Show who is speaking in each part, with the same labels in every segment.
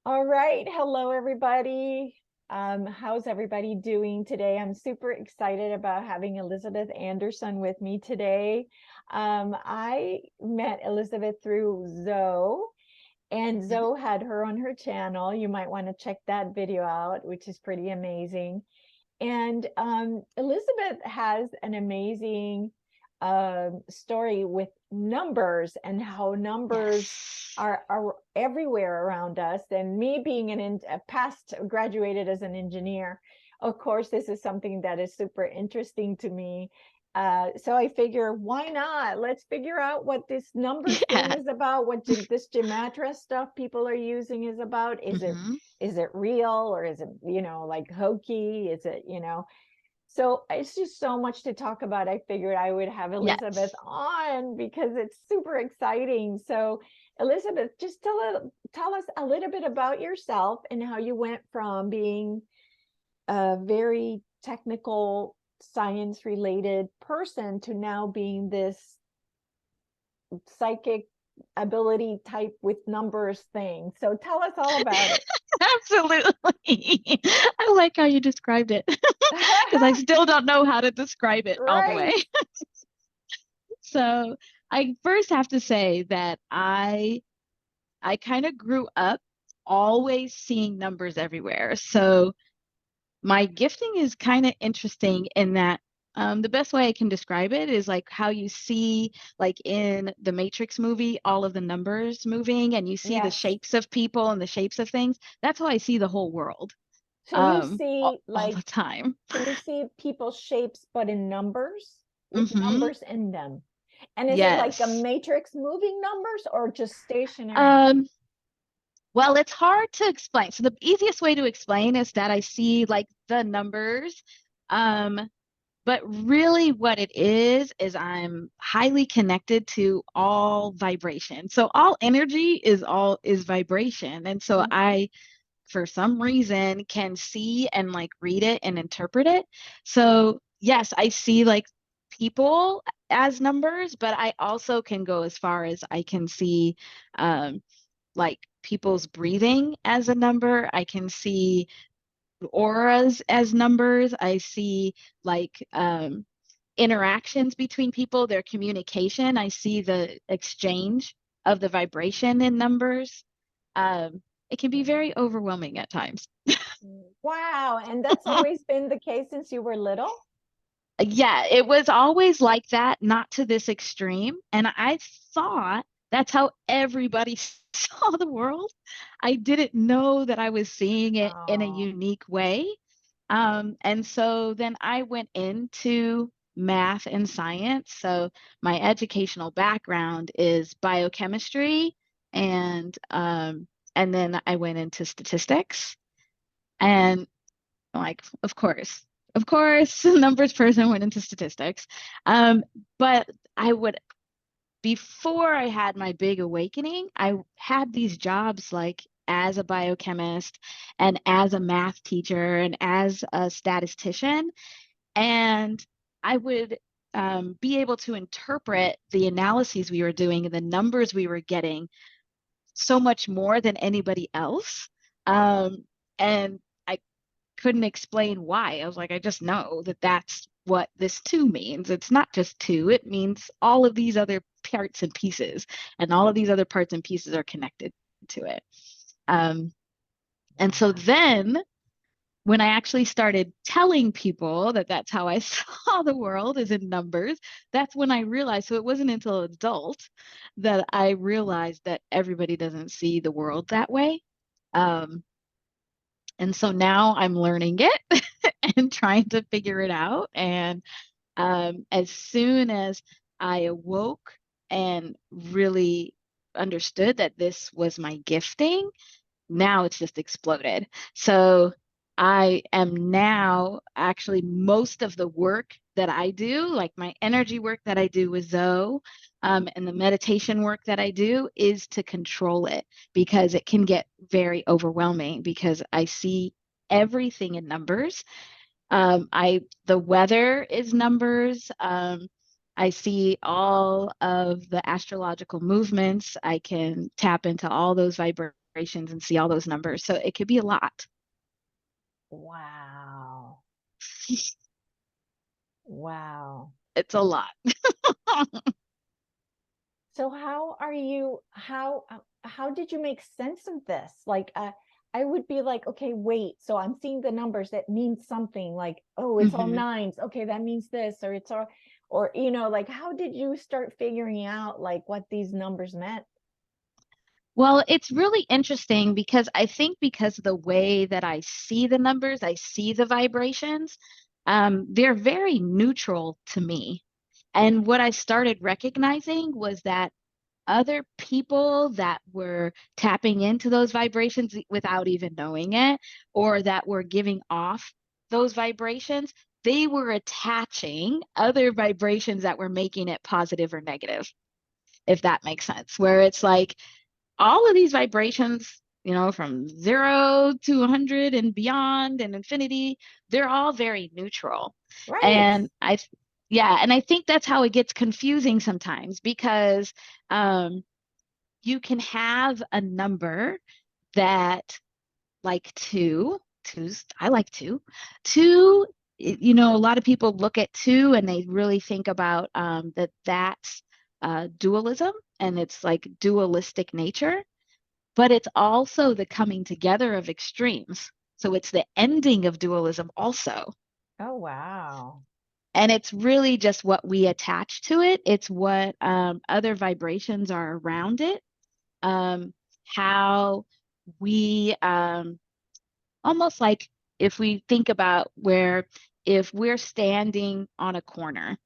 Speaker 1: All right. Hello, everybody. How's everybody doing today? I'm super excited about having Elizabeth Anderson with me today. I met Elizabeth through Zoe, and
Speaker 2: Mhm.
Speaker 1: Zoe had her on her channel. You might want to check that video out, which is pretty amazing. And Elizabeth has an amazing story with numbers and how numbers
Speaker 2: Yes.
Speaker 1: are everywhere around us. And me being a past graduated as an engineer, of course, this is something that is super interesting to me. So I figure, why not? Let's figure out what this numbers thing
Speaker 2: Yeah.
Speaker 1: is about, what this gematria stuff people are using is about.
Speaker 2: hmm
Speaker 1: Is it real, or is it, like hokey? Is it, so it's just so much to talk about. I figured I would have Elizabeth
Speaker 2: Yes.
Speaker 1: on because it's super exciting. So Elizabeth, just tell us a little bit about yourself and how you went from being a very technical science related person to now being this psychic ability type with numbers thing. So tell us all about it.
Speaker 2: Absolutely. I like how you described it because I still don't know how to describe it all the way.
Speaker 1: Right.
Speaker 2: So I first have to say that I kind of grew up always seeing numbers everywhere. So my gifting is kind of interesting in that the best way I can describe it is like how you see, like in the Matrix movie, all of the numbers moving and you see the
Speaker 1: Yes.
Speaker 2: shapes of people and the shapes of things. That's how I see the whole world
Speaker 1: So you see
Speaker 2: all
Speaker 1: like
Speaker 2: the time.
Speaker 1: So you see people's shapes, but in numbers, with
Speaker 2: hmm
Speaker 1: numbers in them. And is it like a
Speaker 2: Yes.
Speaker 1: matrix moving numbers or just stationary?
Speaker 2: Um, well, it's hard to explain. So the easiest way to explain is that I see like the numbers. Um, But really, what it is I'm highly connected to all vibration. So all energy is vibration. And so
Speaker 1: Mhm.
Speaker 2: I, for some reason, can see and like read it and interpret it. So yes, I see like people as numbers, but I also can go as far as I can see um like people's breathing as a number. I can see auras as numbers. I see like interactions between people, their communication. I see the exchange of the vibration in numbers. It can be very overwhelming at times.
Speaker 1: Wow. And that's always been the case since you were little?
Speaker 2: Yeah, it was always like that, not to this extreme. And I thought that's how everybody saw the world. I didn't know that I was seeing it in a
Speaker 1: Oh.
Speaker 2: unique way. And so then I went into math and science. So my educational background is biochemistry and then I went into statistics. And like, of course, numbers person went into statistics. But I would, before I had my big awakening, I had these jobs like as a biochemist and as a math teacher and as a statistician. And I would be able to interpret the analyses we were doing and the numbers we were getting so much more than anybody else. And I couldn't explain why. I was like, I just know that that's what this two means. It's not just two, it means all of these other parts and pieces, and all of these other parts and pieces are connected to it. Um, and so
Speaker 1: Wow.
Speaker 2: then when I actually started telling people that that's how I saw the world is in numbers, that's when I realized. So it wasn't until adult that I realized that everybody doesn't see the world that way. Um, and so now I'm learning it and trying to figure it out. And as soon as I awoke and really understood that this was my gifting, now it's just exploded. So I am now actually most of the work that I do, like my energy work that I do with Zoe, and the meditation work that I do is to control it because it can get very overwhelming because I see everything in numbers. The weather is numbers. I see all of the astrological movements. I can tap into all those vibrations vibrations and see all those numbers. So it could be a lot.
Speaker 1: Wow. Wow.
Speaker 2: It's a lot.
Speaker 1: So how did you make sense of this? Like I would be like, okay, wait, so I'm seeing the numbers that means something, like, oh, it's all
Speaker 2: Mhm.
Speaker 1: nines. Okay, that means this, or it's all, or like, how did you start figuring out like what these numbers meant?
Speaker 2: Well, it's really interesting because I think because of the way that I see the numbers, I see the vibrations, they're very neutral to me. And what I started recognizing was that other people that were tapping into those vibrations without even knowing it, or that were giving off those vibrations, they were attaching other vibrations that were making it positive or negative, if that makes sense. Where it's like, all of these vibrations, from 0 to 100 and beyond and infinity, they're all very neutral.
Speaker 1: Right.
Speaker 2: And yeah, and I think that's how it gets confusing sometimes because um, you can have a number that, like two's, I like two, a lot of people look at two and they really think about that's dualism, and it's like dualistic nature, but it's also the coming together of extremes. So it's the ending of dualism also.
Speaker 1: Oh, wow.
Speaker 2: And it's really just what we attach to it. It's what other vibrations are around it. How we almost like, if we think about where, if we're standing on a corner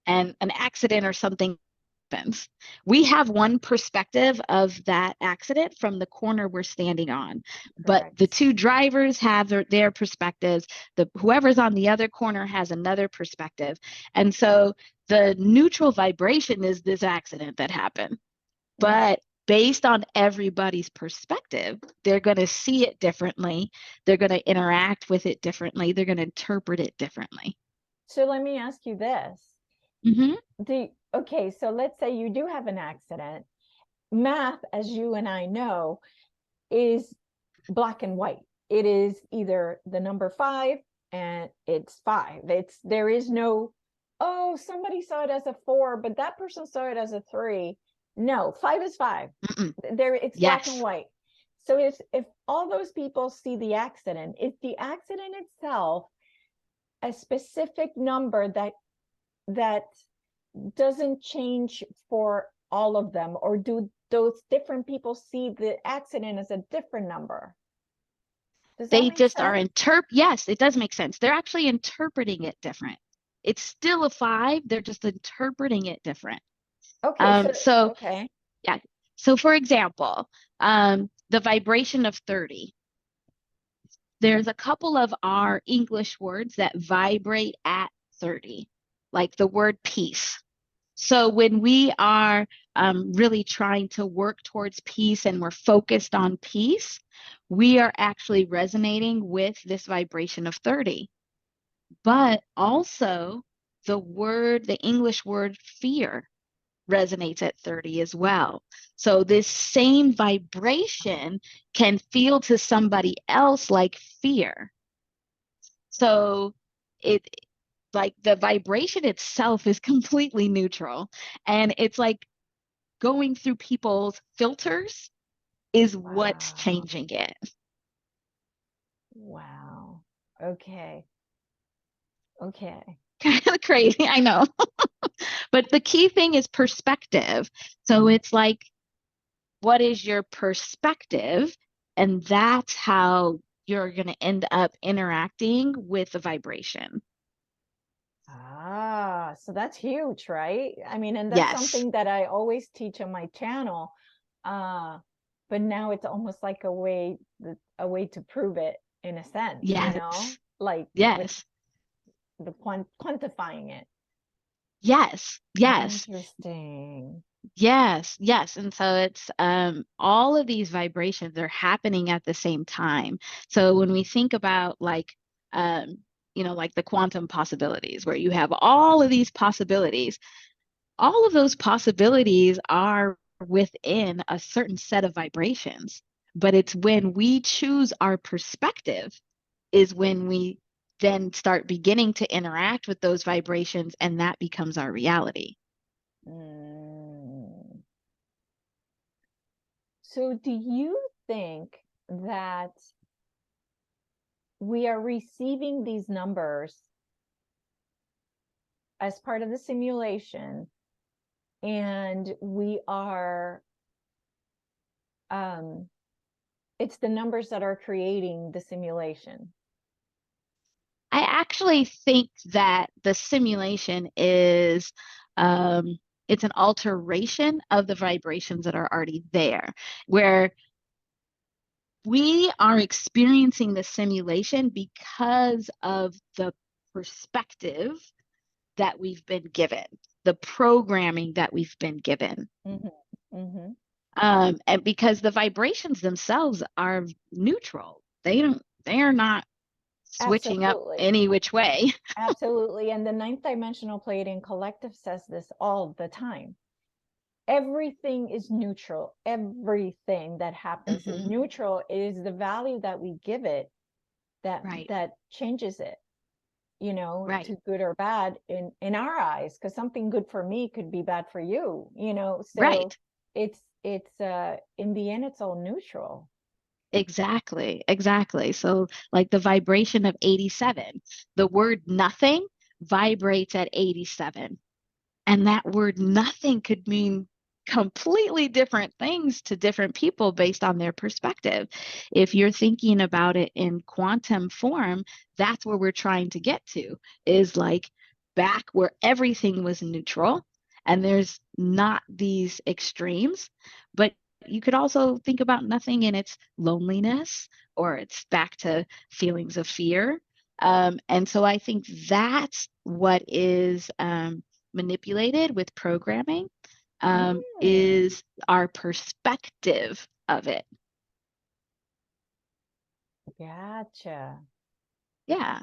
Speaker 2: and an accident or something happens, we have one perspective of that accident from the corner we're standing on, but the
Speaker 1: Correct.
Speaker 2: two drivers have their perspectives. The whoever's on the other corner has another perspective, and so the neutral vibration is this accident that happened,
Speaker 1: Yeah.
Speaker 2: but based on everybody's perspective, they're going to see it differently. They're going to interact with it differently. They're going to interpret it differently.
Speaker 1: So let me ask you this.
Speaker 2: Hmm.
Speaker 1: Okay, so let's say you do have an accident. Math, as you and I know, is black and white. It is either the number five and it's five. There is no, oh, somebody saw it as a four, but that person saw it as a three. No, five is five.
Speaker 2: Mm-mm.
Speaker 1: There, it's black and
Speaker 2: Yes.
Speaker 1: white. So if all those people see the accident, is the accident itself a specific number that doesn't change for all of them, or do those different people see the accident as a different number? Does that
Speaker 2: They
Speaker 1: make
Speaker 2: just are
Speaker 1: sense?
Speaker 2: yes, it does make sense. They're actually interpreting it different. It's still a five, they're just interpreting it different.
Speaker 1: Okay, so
Speaker 2: So
Speaker 1: okay.
Speaker 2: yeah. So for example, the vibration of 30. There's a couple of our English words that vibrate at 30, like the word peace. So when we are really trying to work towards peace and we're focused on peace, we are actually resonating with this vibration of 30. But also the English word fear resonates at 30 as well. So this same vibration can feel to somebody else like fear. So it, like, the vibration itself is completely neutral, and it's like going through people's filters is what's
Speaker 1: Wow.
Speaker 2: changing it.
Speaker 1: Wow. Okay. Okay.
Speaker 2: Kind of crazy, I know. But the key thing is perspective. So it's like, what is your perspective? And that's how you're going to end up interacting with the vibration.
Speaker 1: Ah, so that's huge, right? I mean, and that's
Speaker 2: Yes.
Speaker 1: something that I always teach on my channel. Uh, but now it's almost like a way to prove it in a sense,
Speaker 2: Yes.
Speaker 1: like with
Speaker 2: Yes.
Speaker 1: the quantifying it.
Speaker 2: Yes. Yes.
Speaker 1: Interesting.
Speaker 2: Yes, yes. And so it's all of these vibrations are happening at the same time. So when we think about like the quantum possibilities, where you have all of these possibilities, all of those possibilities are within a certain set of vibrations. But it's when we choose our perspective is when we then start beginning to interact with those vibrations, and that becomes our reality.
Speaker 1: Mm. So do you think that we are receiving these numbers as part of the simulation, and we are it's the numbers that are creating the simulation?
Speaker 2: I actually think that the simulation is it's an alteration of the vibrations that are already there, where we are experiencing the simulation because of the perspective that we've been given, the programming that we've been given.
Speaker 1: Mm-hmm. Mm-hmm.
Speaker 2: And because the vibrations themselves are neutral, they are not switching up
Speaker 1: Absolutely.
Speaker 2: any which way.
Speaker 1: Absolutely. And the ninth dimensional Pleiadian collective says this all the time. Everything is neutral. Everything that happens is
Speaker 2: Hmm.
Speaker 1: neutral. It is the value that we give it that
Speaker 2: Right,
Speaker 1: changes it,
Speaker 2: right,
Speaker 1: to good or bad in our eyes, because something good for me could be bad for you, so
Speaker 2: right.
Speaker 1: it's in the end it's all neutral.
Speaker 2: Exactly, exactly. So, like the vibration of 87, the word nothing vibrates at 87. And that word nothing could mean completely different things to different people based on their perspective. If you're thinking about it in quantum form, that's where we're trying to get to, is like back where everything was neutral and there's not these extremes. But you could also think about nothing in its loneliness, or it's back to feelings of fear. And so I think that's what is manipulated with programming,
Speaker 1: Mm,
Speaker 2: is our perspective of it.
Speaker 1: gotcha.
Speaker 2: Yeah.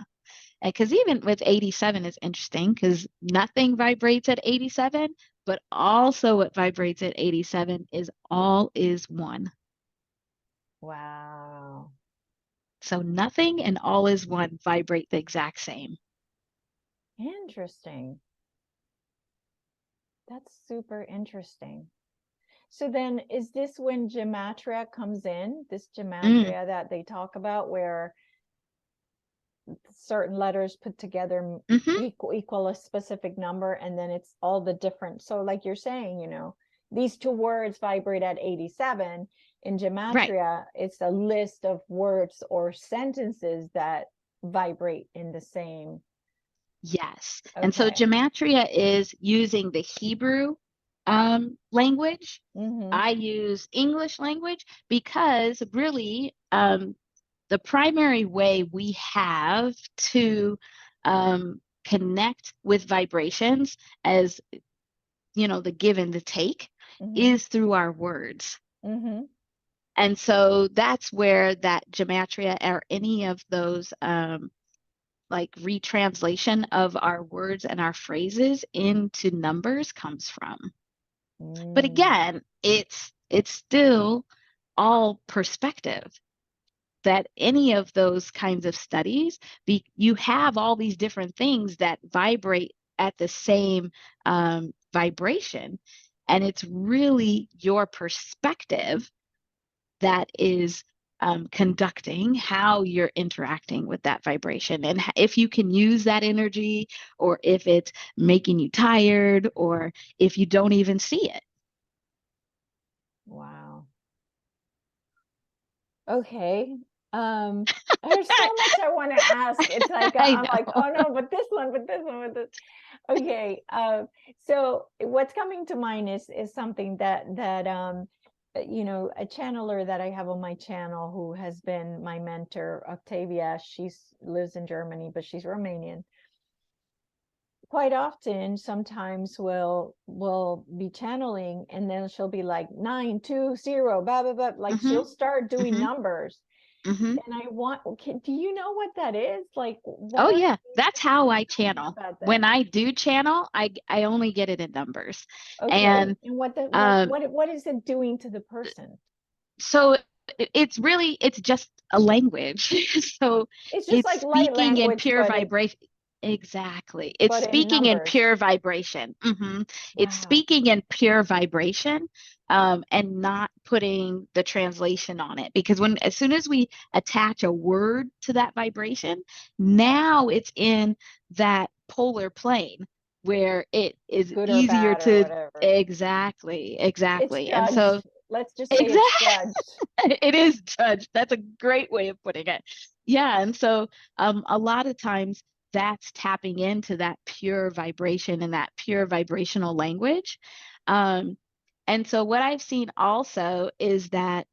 Speaker 2: Because even with 87 is interesting because nothing vibrates at 87, but also what vibrates at 87 is all is one.
Speaker 1: Wow.
Speaker 2: So nothing and all is one vibrate the exact same.
Speaker 1: Interesting. That's super interesting. So then, is this when gematria comes in, this
Speaker 2: Mm,
Speaker 1: gematria that they talk about, where certain letters put together
Speaker 2: hmm.
Speaker 1: equal a specific number, and then it's all the different, so like you're saying, these two words vibrate at 87. In
Speaker 2: Right.
Speaker 1: gematria, it's a list of words or sentences that vibrate in the same.
Speaker 2: Yes. And so
Speaker 1: Okay.
Speaker 2: gematria is using the Hebrew language.
Speaker 1: Mm-hmm.
Speaker 2: I use English language because really the primary way we have to connect with vibrations, as the give and the take,
Speaker 1: Mm-hmm.
Speaker 2: is through our words.
Speaker 1: Mm-hmm.
Speaker 2: And so that's where that gematria or any of those like retranslation of our words and our phrases into numbers comes from. But
Speaker 1: Mm.
Speaker 2: again, it's still all perspective, that any of those kinds of studies, you have all these different things that vibrate at the same vibration. And it's really your perspective that is conducting how you're interacting with that vibration. And if you can use that energy, or if it's making you tired, or if you don't even see it.
Speaker 1: Wow. Okay. Um, there's so much I want to ask. It's like
Speaker 2: I
Speaker 1: I'm like,
Speaker 2: know.
Speaker 1: oh no, but this one, but this. Okay. So what's coming to mind is something that a channeler that I have on my channel who has been my mentor, Octavia. She's lives in Germany, but she's Romanian. Quite often, sometimes will be channeling, and then she'll be like 920, blah blah blah. Like
Speaker 2: Hmm.
Speaker 1: she'll start doing
Speaker 2: Hmm.
Speaker 1: numbers,
Speaker 2: Hmm.
Speaker 1: and I want. Okay, do you know what that is? Like, what
Speaker 2: Oh
Speaker 1: are
Speaker 2: yeah, that's how I
Speaker 1: tell me
Speaker 2: channel.
Speaker 1: about that?
Speaker 2: When I do channel, I only get it in numbers.
Speaker 1: Okay,
Speaker 2: And
Speaker 1: and what the
Speaker 2: um
Speaker 1: what is it doing to the person?
Speaker 2: so it's just a language. So
Speaker 1: It's just
Speaker 2: it's
Speaker 1: like light
Speaker 2: speaking in
Speaker 1: language,
Speaker 2: pure vibration. Exactly. It's
Speaker 1: but in
Speaker 2: speaking in
Speaker 1: numbers.
Speaker 2: pure vibration. It's
Speaker 1: Wow.
Speaker 2: speaking in pure vibration, and not putting the translation on it. Because as soon as we attach a word to that vibration, now it's in that polar plane where it is
Speaker 1: Good or
Speaker 2: easier
Speaker 1: bad or
Speaker 2: to,
Speaker 1: whatever.
Speaker 2: exactly,
Speaker 1: It's
Speaker 2: exactly. And so,
Speaker 1: judged. Let's just say it's
Speaker 2: exactly.
Speaker 1: judged.
Speaker 2: It is judged. That's a great way of putting it. Yeah. And so a lot of times that's tapping into that pure vibration and that pure vibrational language. Um, and so what I've seen also is that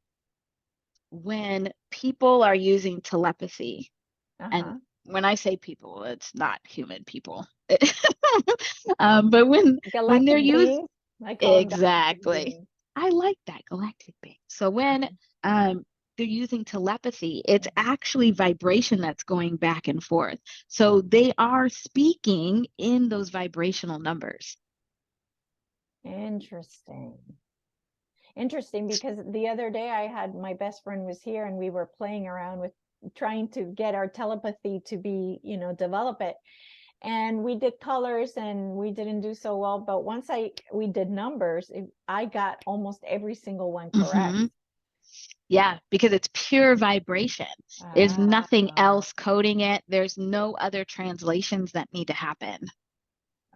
Speaker 2: when people are using telepathy, and
Speaker 1: Uh-huh.
Speaker 2: when I say people, it's not human people. But when they're
Speaker 1: Galactic
Speaker 2: used,
Speaker 1: beings. I call them galactic
Speaker 2: exactly.
Speaker 1: beings.
Speaker 2: I like that, galactic being. So when they're using telepathy, it's actually vibration that's going back and forth. So they are speaking in those vibrational numbers.
Speaker 1: Interesting. Interesting, because the other day I had my best friend was here and we were playing around with trying to get our telepathy to be, develop it. And we did colors and we didn't do so well, but once we did numbers, I got almost every single one correct.
Speaker 2: Hmm. Yeah, because it's pure vibration. There's nothing
Speaker 1: Ah,
Speaker 2: else coding it. There's no other translations that need to happen.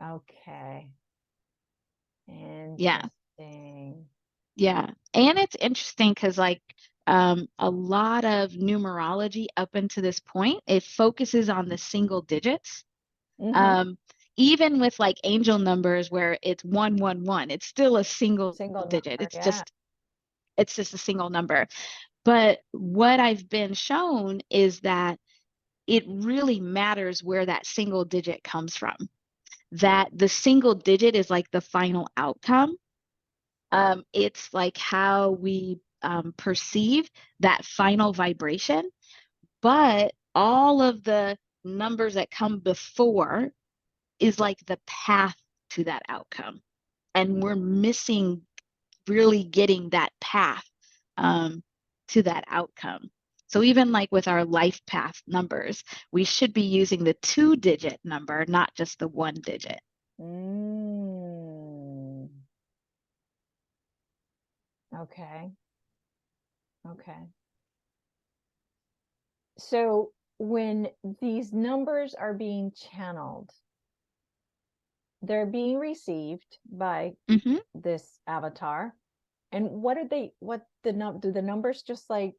Speaker 1: okay.
Speaker 2: Yeah.
Speaker 1: Interesting.
Speaker 2: Yeah. And it's interesting because, like, a lot of numerology up until this point, it focuses on the single digits.
Speaker 1: Mm-hmm.
Speaker 2: Um, Even with like angel numbers where it's 111, it's still a single
Speaker 1: Single
Speaker 2: digit.
Speaker 1: number, yeah.
Speaker 2: It's just a single number. But what I've been shown is that it really matters where that single digit comes from. That the single digit is like the final outcome. It's like how we perceive that final vibration, but all of the numbers that come before is like the path to that outcome. And we're missing really getting that path um, to that outcome. So even like with our life path numbers, we should be using the 2-digit number, not just the 1 digit.
Speaker 1: Mm, okay. Okay. So when these numbers are being channeled, they're being received by
Speaker 2: Hmm.
Speaker 1: this avatar. And do the numbers just like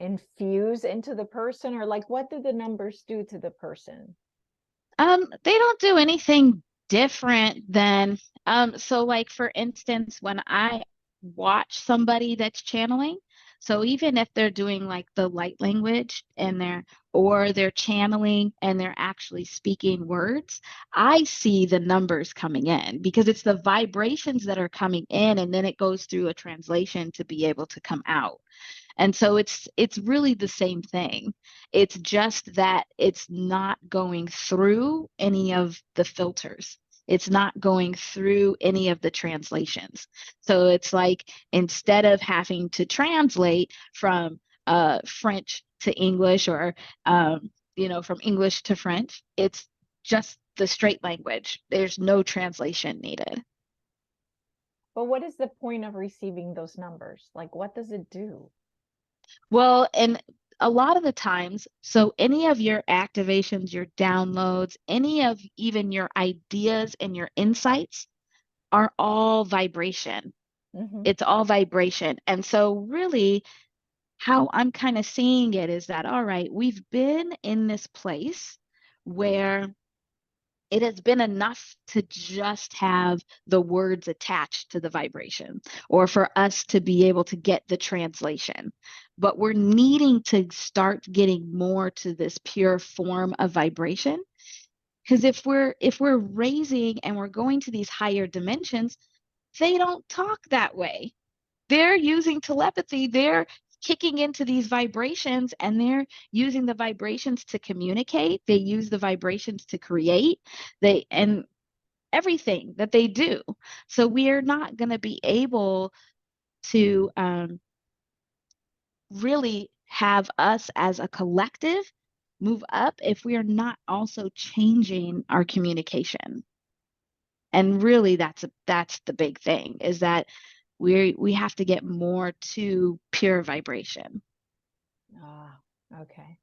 Speaker 1: infuse into the person, or like what do the numbers do to the person?
Speaker 2: They don't do anything different than, so like for instance, when I watch somebody that's channeling, so even if they're doing like the light language and they're channeling and they're actually speaking words, I see the numbers coming in because it's the vibrations that are coming in and then it goes through a translation to be able to come out. And so it's really the same thing. It's just that it's not going through any of the filters. It's not going through any of the translations. So it's like instead of having to translate from French to English or from English to French, it's just the straight language. There's no translation needed.
Speaker 1: But what is the point of receiving those numbers? Like, what does it do?
Speaker 2: Well, and a lot of the times, so any of your activations, your downloads, any of even your ideas and your insights are all vibration.
Speaker 1: Mm-hmm.
Speaker 2: It's all vibration. And so, really, how I'm kind of seeing it is that, all right, we've been in this place where it has been enough to just have the words attached to the vibration or for us to be able to get the translation. But we're needing to start getting more to this pure form of vibration. Because if we're raising and we're going to these higher dimensions, they don't talk that way. They're using telepathy. They're kicking into these vibrations and they're using the vibrations to communicate. They use the vibrations to create. And everything that they do. So we are not going to be able to really have us as a collective move up if we are not also changing our communication. And really that's the big thing, is that we have to get more to pure vibration.
Speaker 1: Ah, okay.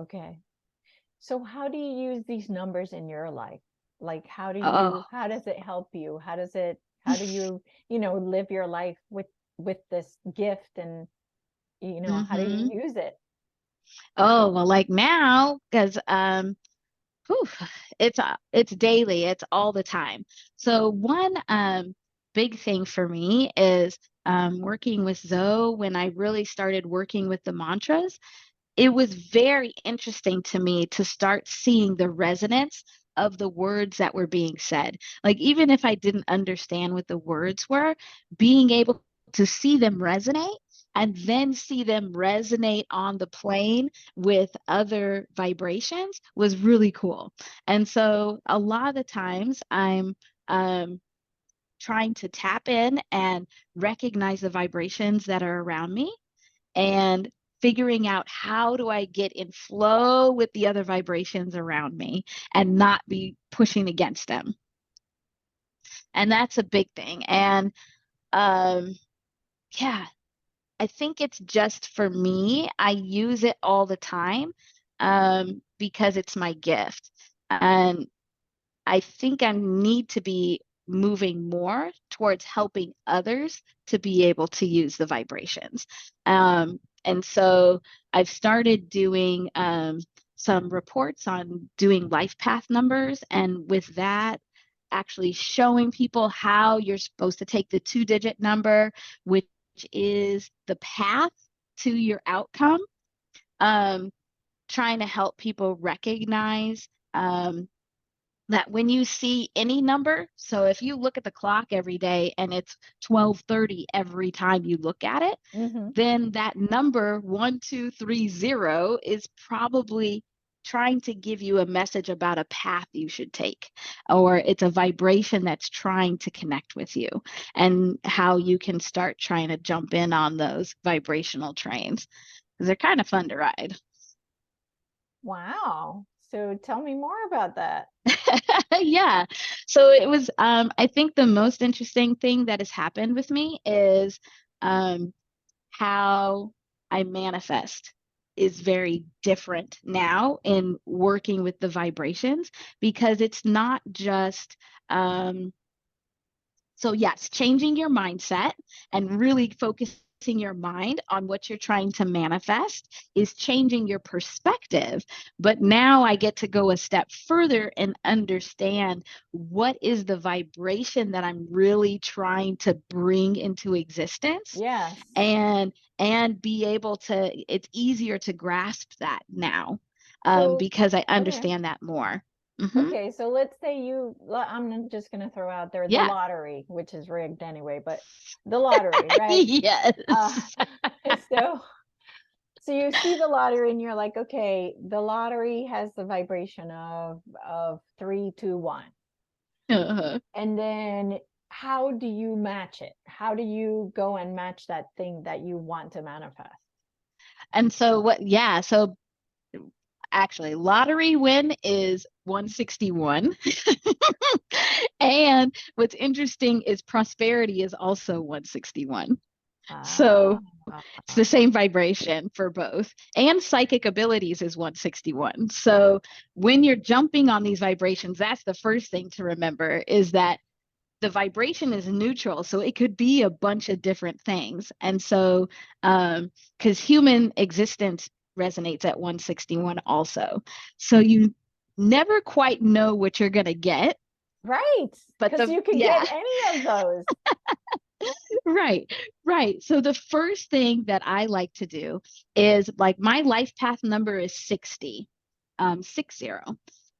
Speaker 1: Okay. So how do you use these numbers in your life? Like
Speaker 2: Oh.
Speaker 1: how does it help you? How do you, live your life with this gift, and how do
Speaker 2: Hmm.
Speaker 1: you use it?
Speaker 2: Oh, well, like now, because whew, it's daily, it's all the time. So one big thing for me is working with Zoe. When I really started working with the mantras, it was very interesting to me to start seeing the resonance of the words that were being said. Like, even if I didn't understand what the words were, being able to see them resonate and then see them resonate on the plane with other vibrations was really cool. And so a lot of the times I'm um, trying to tap in and recognize the vibrations that are around me, and figuring out how do I get in flow with the other vibrations around me and not be pushing against them. And that's a big thing. And um, yeah, I think it's just for me. I use it all the time because it's my gift. And I think I need to be moving more towards helping others to be able to use the vibrations. And so I've started doing some reports on doing life path numbers, and with that, actually showing people how you're supposed to take the 2-digit number, which is the path to your outcome, um, trying to help people recognize. That when you see any number, so if you look at the clock every day and it's 12:30 every time you look at it,
Speaker 1: Hmm.
Speaker 2: then that number 1230 is probably trying to give you a message about a path you should take, or it's a vibration that's trying to connect with you, and how you can start trying to jump in on those vibrational trains, because they're kind of fun to ride.
Speaker 1: Wow. So tell me more about that.
Speaker 2: Yeah. So it was, I think the most interesting thing that has happened with me is um, how I manifest is very different now in working with the vibrations, because it's not just so, yes, changing your mindset and really focusing your mind on what you're trying to manifest is changing your perspective. But now I get to go a step further and understand what is the vibration that I'm really trying to bring into existence,
Speaker 1: Yes.
Speaker 2: and be able to, it's easier to grasp that now,
Speaker 1: So,
Speaker 2: because I
Speaker 1: okay.
Speaker 2: understand that more. Hmm.
Speaker 1: Okay, so let's say I'm just going to throw out there the
Speaker 2: Yeah.
Speaker 1: lottery, which is rigged anyway, but the lottery, right? Uh,
Speaker 2: Yes.
Speaker 1: so, so you see the lottery and you're like, okay, the lottery has the vibration of 3, 2, 1.
Speaker 2: Uh-huh.
Speaker 1: And then how do you match it? How do you go and match that thing that you want to manifest?
Speaker 2: And so yeah, so actually lottery win is 161. And what's interesting is prosperity is also 161.
Speaker 1: Ah,
Speaker 2: So it's the same vibration for both. And psychic abilities is 161. So when you're jumping on these vibrations, that's the first thing to remember, is that the vibration is neutral, so it could be a bunch of different things. And so because human existence resonates at 161 also, so you never quite know what you're going to get.
Speaker 1: right.
Speaker 2: But
Speaker 1: Because
Speaker 2: the
Speaker 1: you could get
Speaker 2: yeah.
Speaker 1: any of those.
Speaker 2: Right, right. So the first thing that I like to do is, like, my life path number is 60, 60.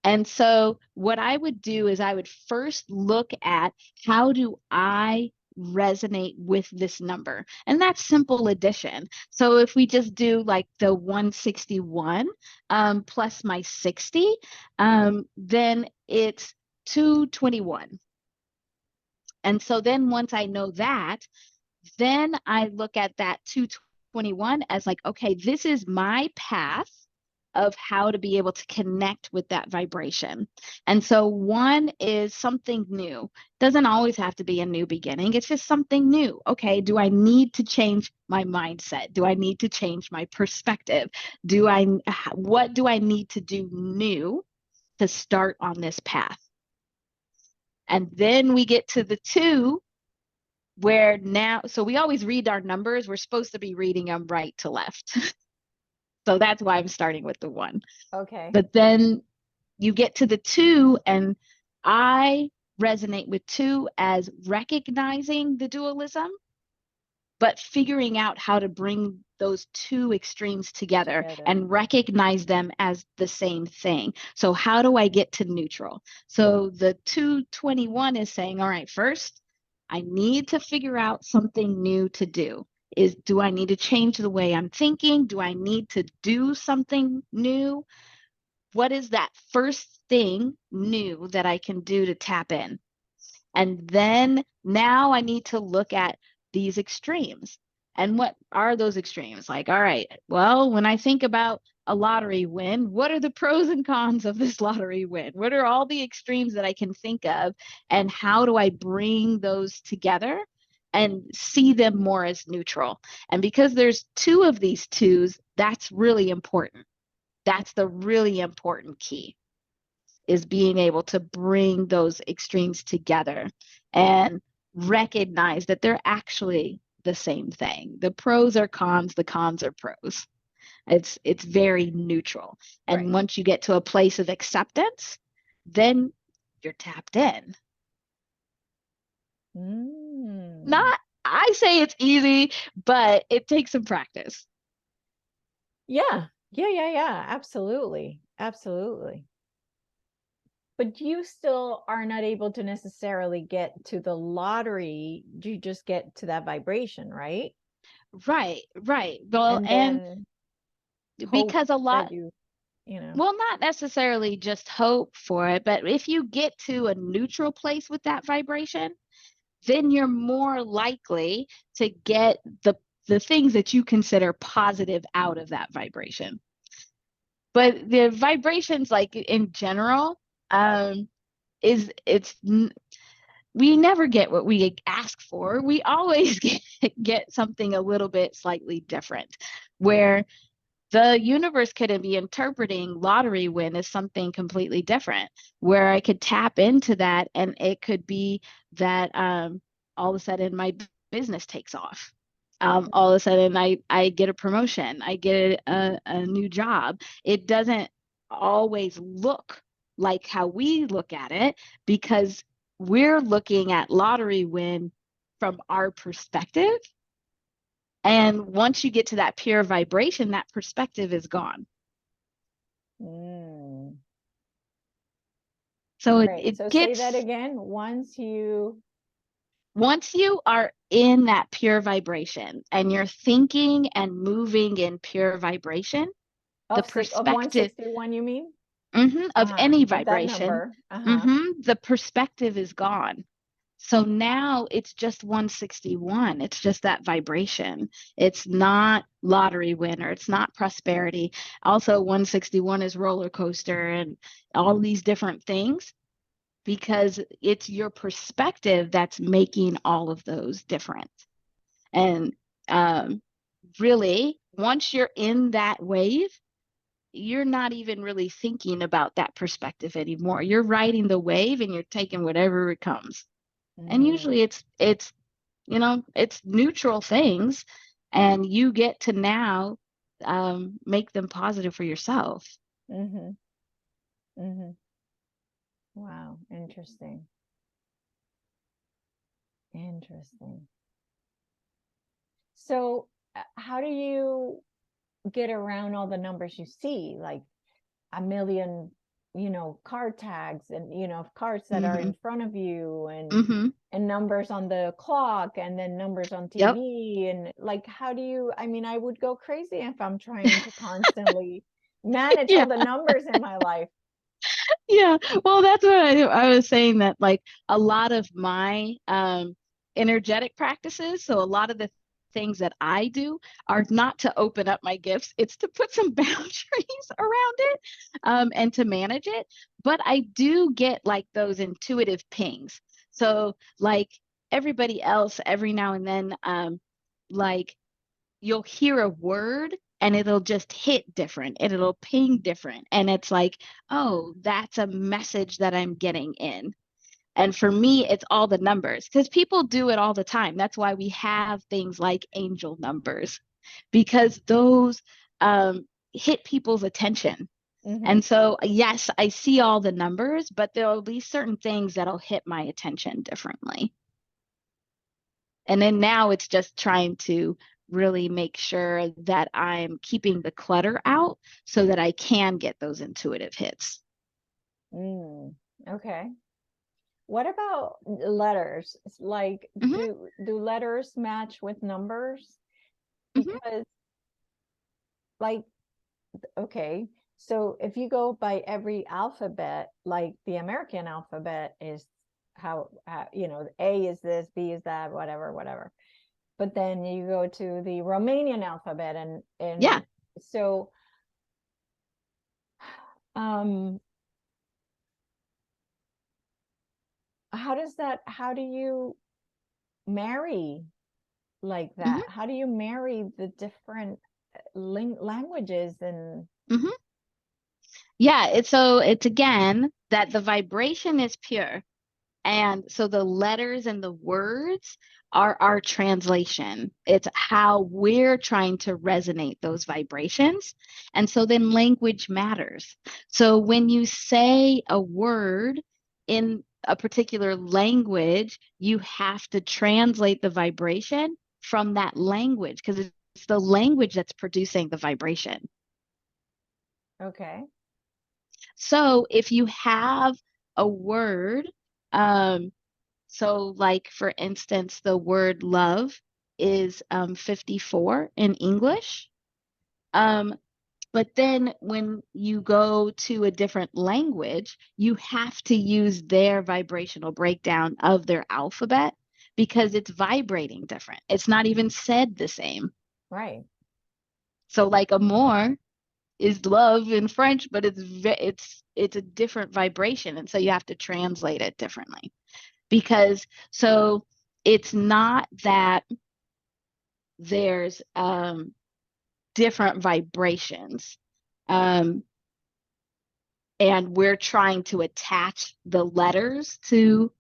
Speaker 2: And so what I would do is I would first look at how do I resonate with this number. And that's simple addition. So if we just do like the 161 plus my 60, then it's 221. And so then once I know that, then I look at that 221 as like, okay, this is my path of how to be able to connect with that vibration. And so one is something new. Doesn't always have to be a new beginning. It's just something new. Okay, do I need to change my mindset? Do I need to change my perspective? What do I need to do new to start on this path? And then we get to the two, where now, so we always read our numbers. We're supposed to be reading them right to left. So that's why I'm starting with the one.
Speaker 1: Okay.
Speaker 2: But then you get to the two, and I resonate with two as recognizing the dualism, but figuring out how to bring those two extremes together
Speaker 1: Together.
Speaker 2: and recognize them as the same thing. So how do I get to neutral? So the 221 is saying, all right, first, I need to figure out something new to do. Do I need to change the way I'm thinking? Do I need to do something new? What is that first thing new that I can do to tap in? And then now I need to look at these extremes. And what are those extremes? Like, all right, well, when I think about a lottery win, what are the pros and cons of this lottery win? What are all the extremes that I can think of? And how do I bring those together and see them more as neutral? And because there's two of these twos, that's really important. That's the really important key, is being able to bring those extremes together and recognize that they're actually the same thing. The pros are cons, the cons are pros. It's very neutral.
Speaker 1: Right.
Speaker 2: And once you get to a place of acceptance, then you're tapped in.
Speaker 1: Mm.
Speaker 2: Not, I say it's easy, but it takes some practice.
Speaker 1: Yeah. Yeah. Absolutely. Absolutely. But you still are not able to necessarily get to the lottery. You just get to that vibration, right?
Speaker 2: Right, right. Well,
Speaker 1: And
Speaker 2: and
Speaker 1: then hope
Speaker 2: because a lot,
Speaker 1: that you know.
Speaker 2: well, not necessarily just hope for it, but if you get to a neutral place with that vibration, then you're more likely to get the things that you consider positive out of that vibration. But the vibrations, like in general, is it's we never get what we ask for. We always get something a little bit slightly different, where the universe could be interpreting lottery win as something completely different, where I could tap into that, and it could be that all of a sudden my business takes off. All of a sudden I get a promotion, I get a new job. It doesn't always look like how we look at it, because we're looking at lottery win from our perspective. And once you get to that pure vibration, that perspective is gone.
Speaker 1: Mm.
Speaker 2: So
Speaker 1: Right.
Speaker 2: it
Speaker 1: So say that
Speaker 2: gets,
Speaker 1: again.
Speaker 2: once you are in that pure vibration and you're thinking and moving in pure vibration, the
Speaker 1: Of
Speaker 2: perspective,
Speaker 1: 161, you mean?
Speaker 2: of any
Speaker 1: Of that
Speaker 2: vibration,
Speaker 1: number. Uh-huh.
Speaker 2: the perspective is gone. So now it's just 161. It's just that vibration. It's not lottery winner. It's not prosperity. Also, 161 is roller coaster and all these different things, because it's your perspective that's making all of those different. And um, really, once you're in that wave, you're not even really thinking about that perspective anymore. You're riding the wave and you're taking whatever it comes. And
Speaker 1: Mm.
Speaker 2: usually it's neutral things, and you get to now make them positive for yourself.
Speaker 1: Mm-hmm. Mm-hmm. Wow. Interesting. Interesting. So, how do you get around all the numbers you see? Like a million, card tags and, cards that are
Speaker 2: Hmm.
Speaker 1: in front of you
Speaker 2: Hmm.
Speaker 1: and numbers on the clock and then numbers on
Speaker 2: Yep.
Speaker 1: TV. And like, how do you, I mean, I would go crazy if I'm trying to constantly manage all
Speaker 2: Yeah.
Speaker 1: the numbers in my life.
Speaker 2: Yeah. Well, that's what I was saying, that like a lot of my energetic practices, so a lot of the things that I do are not to open up my gifts. It's to put some boundaries around it, and to manage it. But I do get like those intuitive pings. So like everybody else, every now and then, like you'll hear a word and it'll just hit different and it'll ping different. And it's like, oh, that's a message that I'm getting in. And for me, it's all the numbers because people do it all the time. That's why we have things like angel numbers, because those hit people's attention.
Speaker 1: Mm-hmm.
Speaker 2: And so, yes, I see all the numbers, but there'll be certain things that'll hit my attention differently. And then now it's just trying to really make sure that I'm keeping the clutter out so that I can get those intuitive hits.
Speaker 1: Okay. What about letters? It's like,
Speaker 2: Hmm.
Speaker 1: do letters match with numbers?
Speaker 2: Hmm.
Speaker 1: Because like, okay, so if you go by every alphabet, like the American alphabet is how A is this, B is that, whatever, whatever. But then you go to the Romanian alphabet, and
Speaker 2: Yeah.
Speaker 1: so um how do you marry like that?
Speaker 2: Hmm.
Speaker 1: How do you marry the different languages and
Speaker 2: Hmm. Yeah. It's again that the vibration is pure. And so the letters and the words are our translation. It's how we're trying to resonate those vibrations. And so then language matters. So when you say a word in a particular language, you have to translate the vibration from that language because it's the language that's producing the vibration.
Speaker 1: okay.
Speaker 2: So if you have a word, um, so, like for instance, the word love is 54 in English. Um, but then when you go to a different language, you have to use their vibrational breakdown of their alphabet because it's vibrating different. It's not even said the same.
Speaker 1: Right.
Speaker 2: So, like amour is love in French, but it's a different vibration, and so you have to translate it differently. Because so it's not that there's different vibrations, um, and we're trying to attach the letters to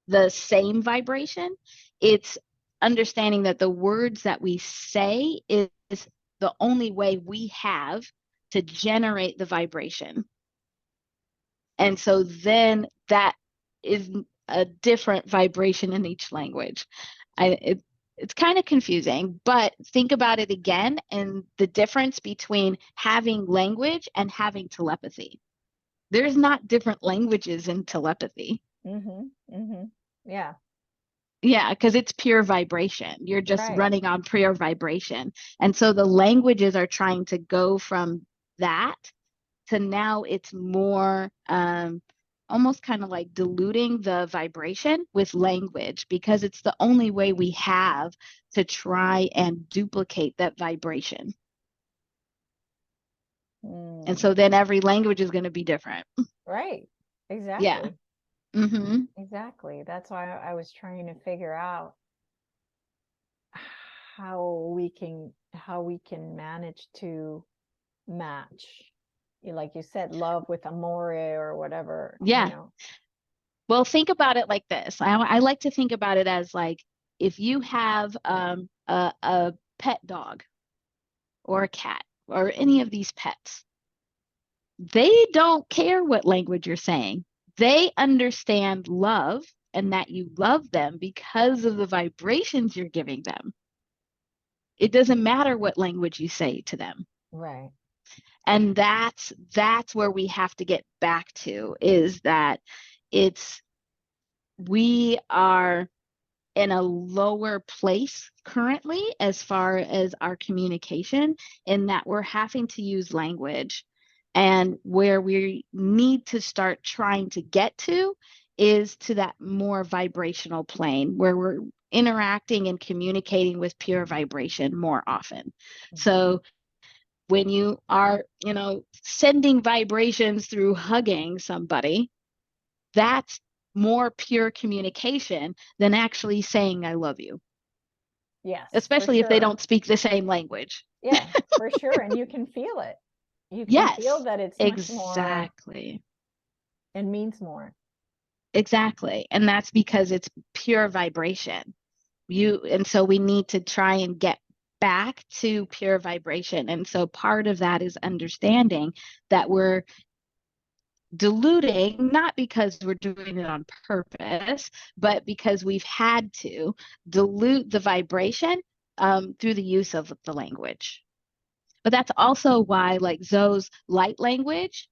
Speaker 2: the same vibration. It's understanding that the words that we say is the only way we have to generate the vibration. And so then that is a different vibration in each language. It's kind of confusing, but think about it again and the difference between having language and having telepathy. There's not different languages in telepathy.
Speaker 1: Mm-hmm. Mm-hmm. Yeah.
Speaker 2: Yeah, because it's pure vibration. You're just
Speaker 1: Right.
Speaker 2: running on pure vibration. And so the languages are trying to go from that to now it's more almost kind of like diluting the vibration with language because it's the only way we have to try and duplicate that vibration. And
Speaker 1: Mm.
Speaker 2: so then every language is going to be different.
Speaker 1: Right.
Speaker 2: Yeah.
Speaker 1: Exactly.
Speaker 2: Hmm.
Speaker 1: Exactly. That's why I was trying to figure out how we can manage to match, like you said, love with amore or whatever,
Speaker 2: Yeah. Well, think about it like this. I like to think about it as like if you have a pet dog or a cat or any of these pets, they don't care what language you're saying. They understand love and that you love them because of the vibrations you're giving them. It doesn't matter what language you say to them.
Speaker 1: Right.
Speaker 2: And that's where we have to get back to is that it's we are in a lower place currently as far as our communication, in that we're having to use language. And where we need to start trying to get to is to that more vibrational plane where we're interacting and communicating with pure vibration more often. So when you are, sending vibrations through hugging somebody, that's more pure communication than actually saying I love you.
Speaker 1: Yes, for
Speaker 2: Especially if they
Speaker 1: sure.
Speaker 2: don't speak the same language.
Speaker 1: Yeah, for sure. And you can feel it. You can feel
Speaker 2: Yes,
Speaker 1: that it's much more
Speaker 2: exactly.
Speaker 1: and means more.
Speaker 2: Exactly. And that's because it's pure vibration. And so we need to try and get back to pure vibration. And so part of that is understanding that we're diluting, not because we're doing it on purpose, but because we've had to dilute the vibration through the use of the language. But that's also why, like Zoe's light language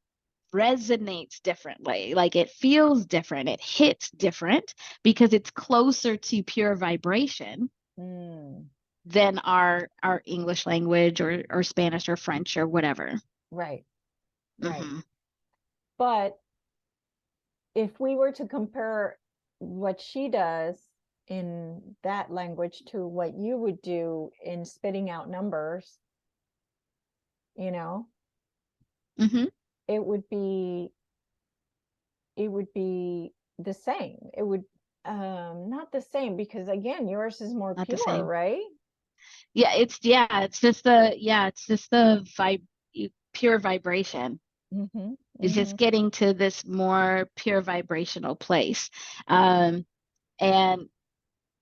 Speaker 2: resonates differently. Like it feels different, it hits different because it's closer to pure vibration than our English language or Spanish or French or whatever.
Speaker 1: Right, right.
Speaker 2: Mm-hmm.
Speaker 1: But if we were to compare what she does in that language to what you would do in spitting out numbers, you know,
Speaker 2: Mm-hmm.
Speaker 1: it would be the same. It would not the same because again, yours is more
Speaker 2: Not the
Speaker 1: pure,
Speaker 2: same.
Speaker 1: right?
Speaker 2: It's just the pure vibration.
Speaker 1: Mm-hmm,
Speaker 2: It's
Speaker 1: mm-hmm.
Speaker 2: just getting to this more pure vibrational place. And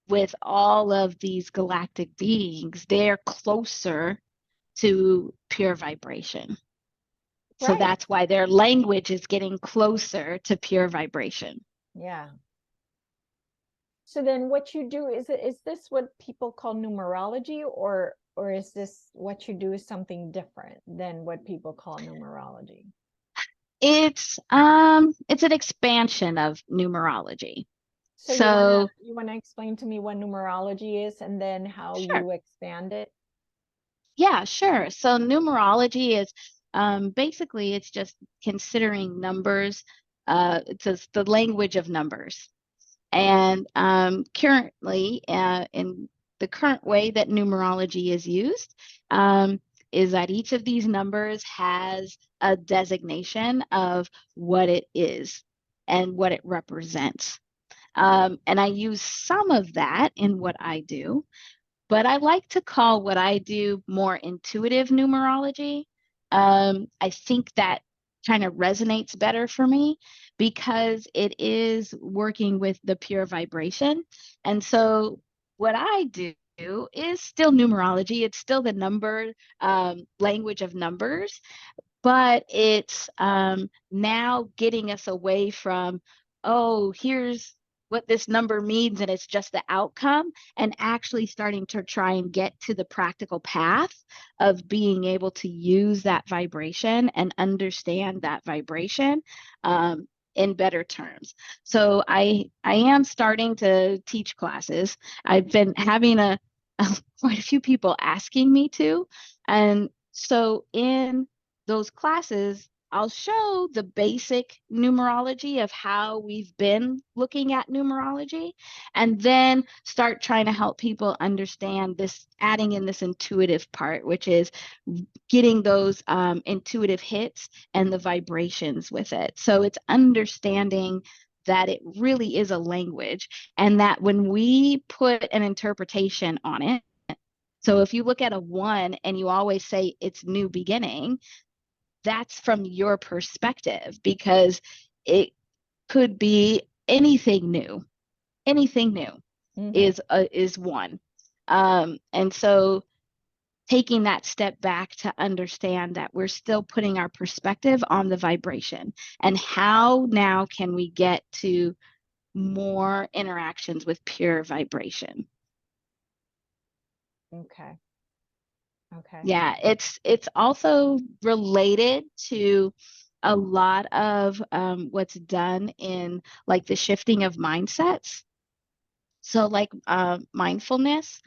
Speaker 2: with all of these galactic beings, they're closer to pure vibration. So
Speaker 1: Right.
Speaker 2: that's why their language is getting closer to pure vibration.
Speaker 1: Yeah. So then what you do is this what people call numerology or is this what you do is something different than what people call numerology?
Speaker 2: It's an expansion of numerology.
Speaker 1: So
Speaker 2: So
Speaker 1: you wanna explain to me what numerology is and then how
Speaker 2: sure.
Speaker 1: you expand it?
Speaker 2: Yeah, sure. So numerology is basically it's just considering numbers. It's the language of numbers. And currently, in the current way that numerology is used, is that each of these numbers has a designation of what it is and what it represents. And I use some of that in what I do, but I like to call what I do more intuitive numerology. I think that kind of resonates better for me because it is working with the pure vibration. And so what I do is still numerology. It's still the number language of numbers, but it's now getting us away from, oh, here's what this number means and it's just the outcome, and actually starting to try and get to the practical path of being able to use that vibration and understand that vibration in better terms. So I am starting to teach classes. I've been having quite a few people asking me to, and so in those classes, I'll show the basic numerology of how we've been looking at numerology, and then start trying to help people understand this, adding in this intuitive part, which is getting those intuitive hits and the vibrations with it. So it's understanding that it really is a language, and that when we put an interpretation on it, so if you look at a one and you always say it's new beginning, that's from your perspective because it could be anything new. Anything new
Speaker 1: Mm-hmm.
Speaker 2: is one. And so taking that step back to understand that we're still putting our perspective on the vibration and how now can we get to more interactions with pure vibration.
Speaker 1: Okay. Okay.
Speaker 2: Yeah, it's also related to a lot of what's done in like the shifting of mindsets. So like mindfulness,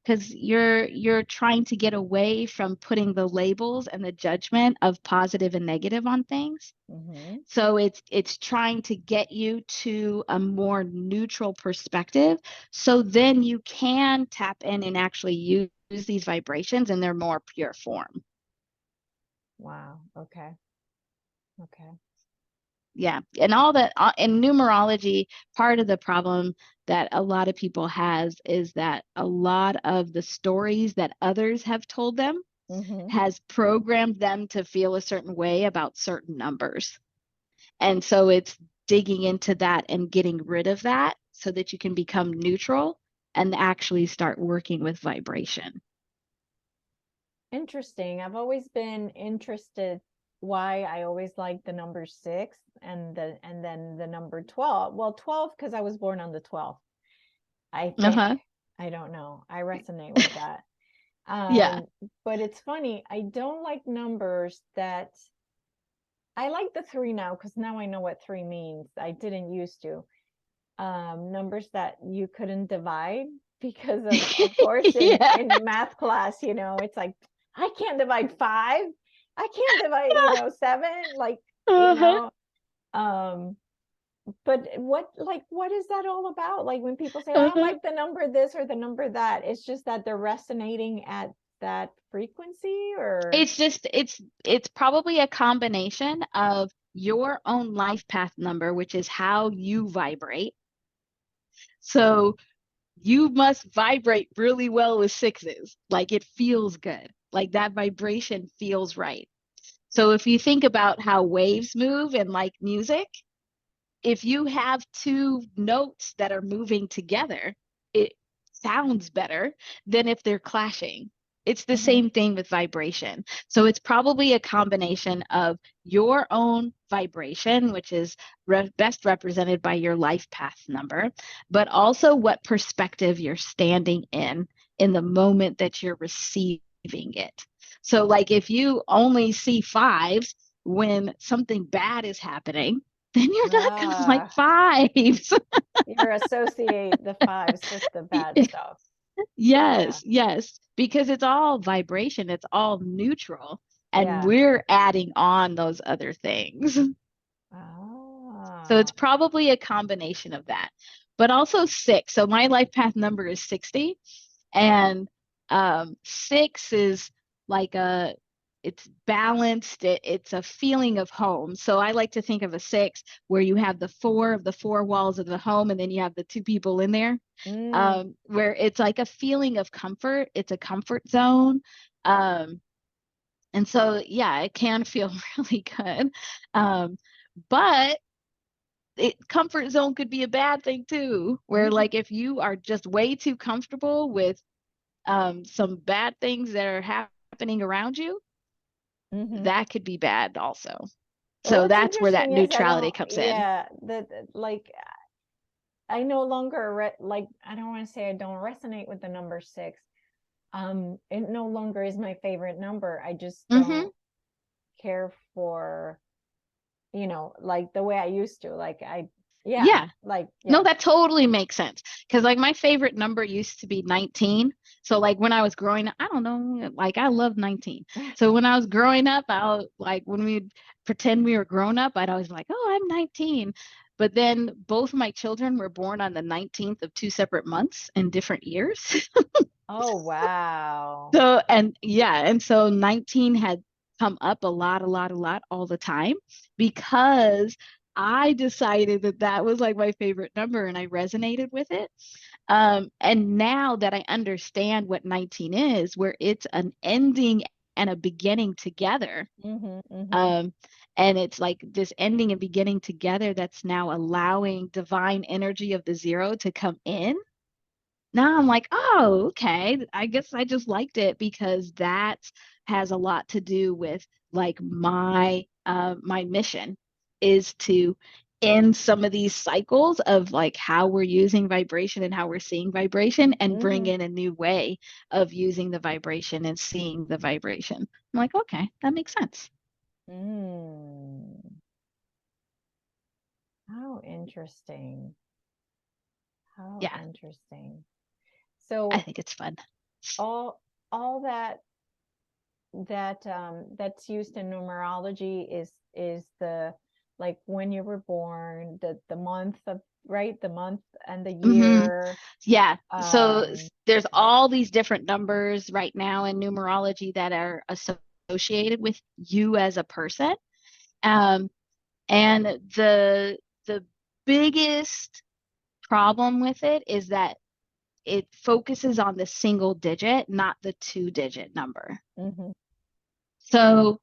Speaker 2: because you're trying to get away from putting the labels and the judgment of positive and negative on things.
Speaker 1: Mm-hmm.
Speaker 2: So it's trying to get you to a more neutral perspective, so then you can tap in and actually use these vibrations in their more pure form.
Speaker 1: Wow. Okay. Okay.
Speaker 2: Yeah. And all that in numerology, part of the problem that a lot of people has is that a lot of the stories that others have told them
Speaker 1: Mm-hmm.
Speaker 2: has programmed them to feel a certain way about certain numbers. And so it's digging into that and getting rid of that so that you can become neutral and actually start working with vibration.
Speaker 1: Interesting. I've always been interested why I always like the number 6 and then the number 12. Well, 12 because I was born on the 12th. I think.
Speaker 2: Uh-huh.
Speaker 1: I don't know. I resonate with that.
Speaker 2: Yeah.
Speaker 1: But it's funny. I don't like numbers that I like the 3 now because now I know what 3 means. I didn't used to. Numbers that you couldn't divide because of course
Speaker 2: Yeah.
Speaker 1: in math class, it's like I can't divide 5. I can't divide, 7, like, you
Speaker 2: Uh-huh.
Speaker 1: know, um but what is that all about? Like when people say, I don't
Speaker 2: Uh-huh.
Speaker 1: like the number this or the number that, it's just that they're resonating at that frequency or
Speaker 2: It's probably a combination of your own life path number, which is how you vibrate. So you must vibrate really well with sixes. Like it feels good. Like that vibration feels right. So if you think about how waves move in like music, if you have two notes that are moving together, it sounds better than if they're clashing. It's the
Speaker 1: Mhm.
Speaker 2: same thing with vibration. So it's probably a combination of your own vibration, which is best represented by your life path number, but also what perspective you're standing in the moment that you're receiving it. So, like if you only see fives when something bad is happening, then you're not going to like
Speaker 1: Ah,
Speaker 2: fives.
Speaker 1: you associate the fives with the bad stuff. Yeah.
Speaker 2: Yes, yes, because it's all vibration, it's all neutral, and
Speaker 1: Yeah.
Speaker 2: we're adding on those other things. So it's
Speaker 1: Ah.
Speaker 2: probably a combination of that, but also six. So my life path number is 60, and six is like it's balanced. It's a feeling of home. So I like to think of a six where you have the four of the four walls of the home, and then you have the two people in there,
Speaker 1: Mm.
Speaker 2: where it's like a feeling of comfort. It's a comfort zone. Um, and so, yeah, it can feel really good. Um, but comfort zone could be a bad thing too, where
Speaker 1: Mhm.
Speaker 2: like if you are just way too comfortable with some bad things that are happening around you,
Speaker 1: Mhm.
Speaker 2: that could be bad also.
Speaker 1: Well,
Speaker 2: So
Speaker 1: what's
Speaker 2: that's where that
Speaker 1: interesting is I
Speaker 2: neutrality
Speaker 1: don't,
Speaker 2: comes in.
Speaker 1: yeah, that like I no longer like I don't want to say I don't resonate with the number 6. It no longer is my favorite number. I just
Speaker 2: Hmm.
Speaker 1: don't care for, like the way I used to. Like yeah,
Speaker 2: Yeah.
Speaker 1: like
Speaker 2: No,
Speaker 1: yeah.
Speaker 2: that totally makes sense. Because like my favorite number used to be 19. So like when I was growing up, I don't know, like I love 19. So when I was growing up, I was like when we pretend we were grown up, I'd always be like, oh, I'm 19. But then both of my children were born on the 19th of two separate months in different years.
Speaker 1: Oh, wow.
Speaker 2: So, and yeah, and so 19 had come up a lot all the time because I decided that that was like my favorite number and I resonated with it. And now that I understand what 19 is, where it's an ending and a beginning together,
Speaker 1: Mhm. Mhm.
Speaker 2: um, and it's like this ending and beginning together that's now allowing divine energy of the zero to come in. Now I'm like, oh, okay. I guess I just liked it because that has a lot to do with like my mission is to end some of these cycles of like how we're using vibration and how we're seeing vibration and bring
Speaker 1: Mhm.
Speaker 2: in a new way of using the vibration and seeing the vibration. I'm like, okay, that makes sense.
Speaker 1: Mm. How interesting. How
Speaker 2: Yeah,
Speaker 1: interesting.
Speaker 2: I
Speaker 1: So
Speaker 2: think it's fun.
Speaker 1: all that's used in numerology is the, like, when you were born, the month of, right, the month and the
Speaker 2: Hmm.
Speaker 1: year.
Speaker 2: Yeah. So
Speaker 1: um
Speaker 2: there's all these different numbers right now in numerology that are associated with you as a person. Um, and the biggest problem with it is that it focuses on the single digit, not the two-digit number.
Speaker 1: mhm,
Speaker 2: So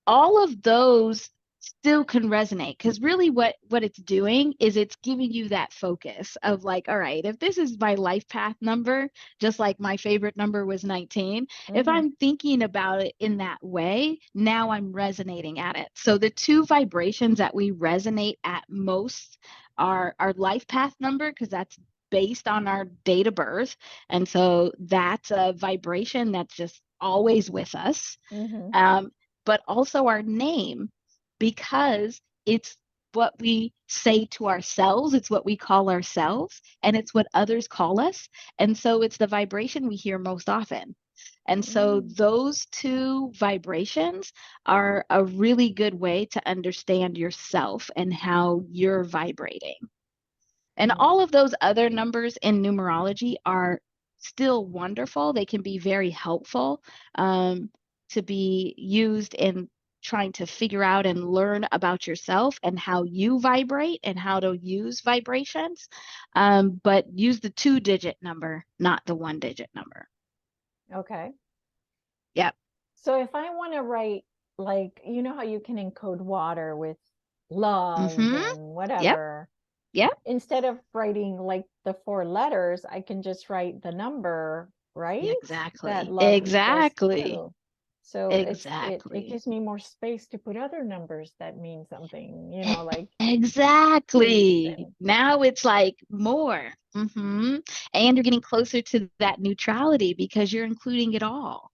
Speaker 2: all of those still can resonate, because really what it's doing is it's giving you that focus of like, all right, if this is my life path number, just like my favorite number was 19, if
Speaker 1: mhm,
Speaker 2: I'm thinking about it in that way, now I'm resonating at it. So the two vibrations that we resonate at most are our life path number, because that's based on our date of birth, and so that's a vibration that's just always with us.
Speaker 1: mhm,
Speaker 2: um, but also our name, because it's what we say to ourselves, it's what we call ourselves, and it's what others call us. And so it's the vibration we hear most often. And so
Speaker 1: mm,
Speaker 2: those two vibrations are a really good way to understand yourself and how you're vibrating. And
Speaker 1: mm,
Speaker 2: all of those other numbers in numerology are still wonderful. They can be very helpful, to be used in trying to figure out and learn about yourself and how you vibrate and how to use vibrations. But use the two-digit number, not the one-digit number.
Speaker 1: okay.
Speaker 2: Yep.
Speaker 1: So if I want to write, like, you know how you can encode water with love
Speaker 2: Mm-hmm.
Speaker 1: and
Speaker 2: Yep.
Speaker 1: whatever,
Speaker 2: Yep.
Speaker 1: instead of writing like the four letters, I can just write the number, right? That
Speaker 2: Exactly.
Speaker 1: love equals
Speaker 2: Exactly.
Speaker 1: two. So it
Speaker 2: Exactly.
Speaker 1: gives me more space to put other numbers that mean something, you know, like peace
Speaker 2: Exactly.
Speaker 1: and
Speaker 2: Now it's like more. And you're getting closer to that neutrality because you're including it all.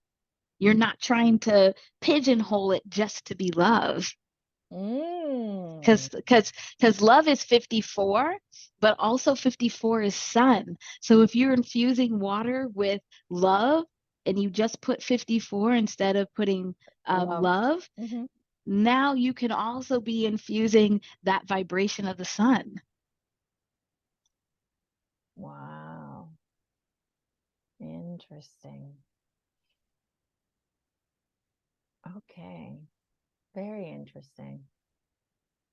Speaker 2: You're not trying to pigeonhole it just to be love.
Speaker 1: mm,
Speaker 2: Because love is 54, but also 54 is sun. So if you're infusing water with love and you just put 54 instead of putting
Speaker 1: love.
Speaker 2: love,
Speaker 1: Hmm.
Speaker 2: now you can also be infusing that vibration of the sun.
Speaker 1: Wow. Interesting. Okay. Very interesting.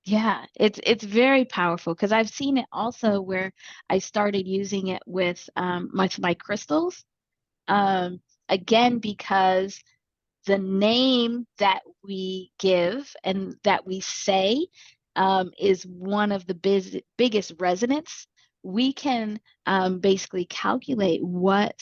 Speaker 2: Yeah, it's very powerful, because I've seen it also where I started using it with my crystals. Um, Again, because the name that we give and that we say, is one of the biggest resonance. We can basically calculate what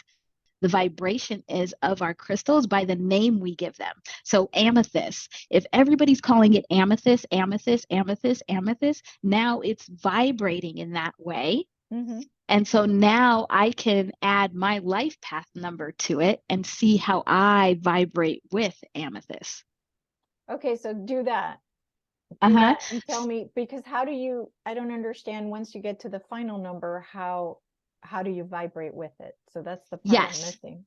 Speaker 2: the vibration is of our crystals by the name we give them. So amethyst, if everybody's calling it amethyst, amethyst, amethyst, amethyst, now it's vibrating in that way.
Speaker 1: Hmm.
Speaker 2: And so now I can add my life path number to it and see how I vibrate with amethyst.
Speaker 1: Okay, so do that. Do
Speaker 2: Uh-huh.
Speaker 1: that and tell me, because how do you, I don't understand, once you get to the final number, how do you vibrate with it? So that's the part I'm
Speaker 2: Yes.
Speaker 1: missing.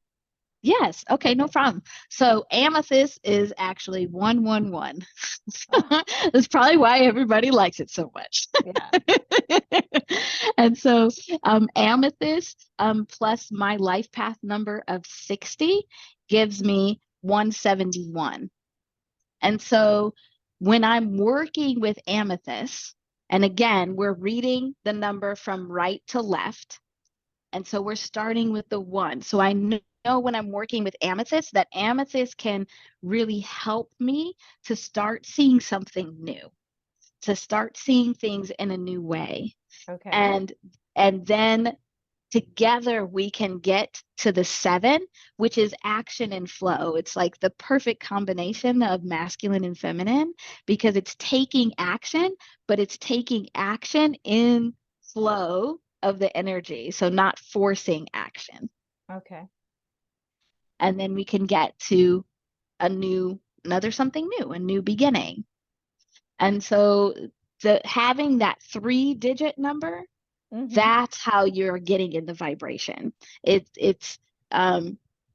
Speaker 2: Yes. Okay, no
Speaker 1: Okay.
Speaker 2: problem. So amethyst is actually 111.
Speaker 1: Oh,
Speaker 2: That's probably why everybody likes it so much.
Speaker 1: yeah.
Speaker 2: And so amethyst, plus my life path number of 60 gives me 171. And so when I'm working with amethyst, and again, we're reading the number from right to left, and so we're starting with the one. So I know when I'm working with amethyst, that amethyst can really help me to start seeing something new, to start seeing things in a new way.
Speaker 1: Okay.
Speaker 2: And then together we can get to the seven, which is action and flow. It's like the perfect combination of masculine and feminine, because it's taking action, but it's taking action in flow of the energy. So not forcing action.
Speaker 1: Okay.
Speaker 2: And then we can get to another something new, a new beginning. And so having that three-digit number,
Speaker 1: Hmm.
Speaker 2: that's how you're getting in the vibration. It's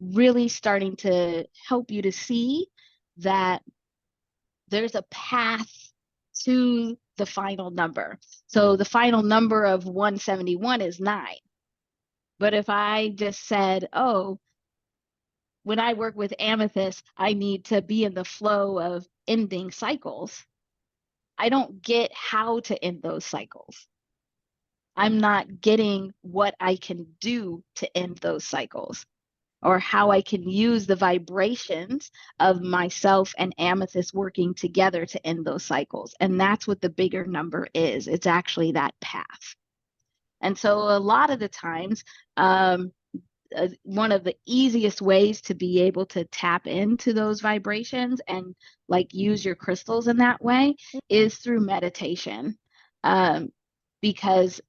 Speaker 2: really starting to help you to see that there's a path to the final number. So the final number of 171 is 9. But if I just said, oh, when I work with amethyst, I need to be in the flow of ending cycles, I don't get how to end those cycles. I'm not getting what I can do to end those cycles, or how I can use the vibrations of myself and amethyst working together to end those cycles. And that's what the bigger number is. It's actually that path. And so a lot of the times, one of the easiest ways to be able to tap into those vibrations and like use your crystals in that way is through meditation. Because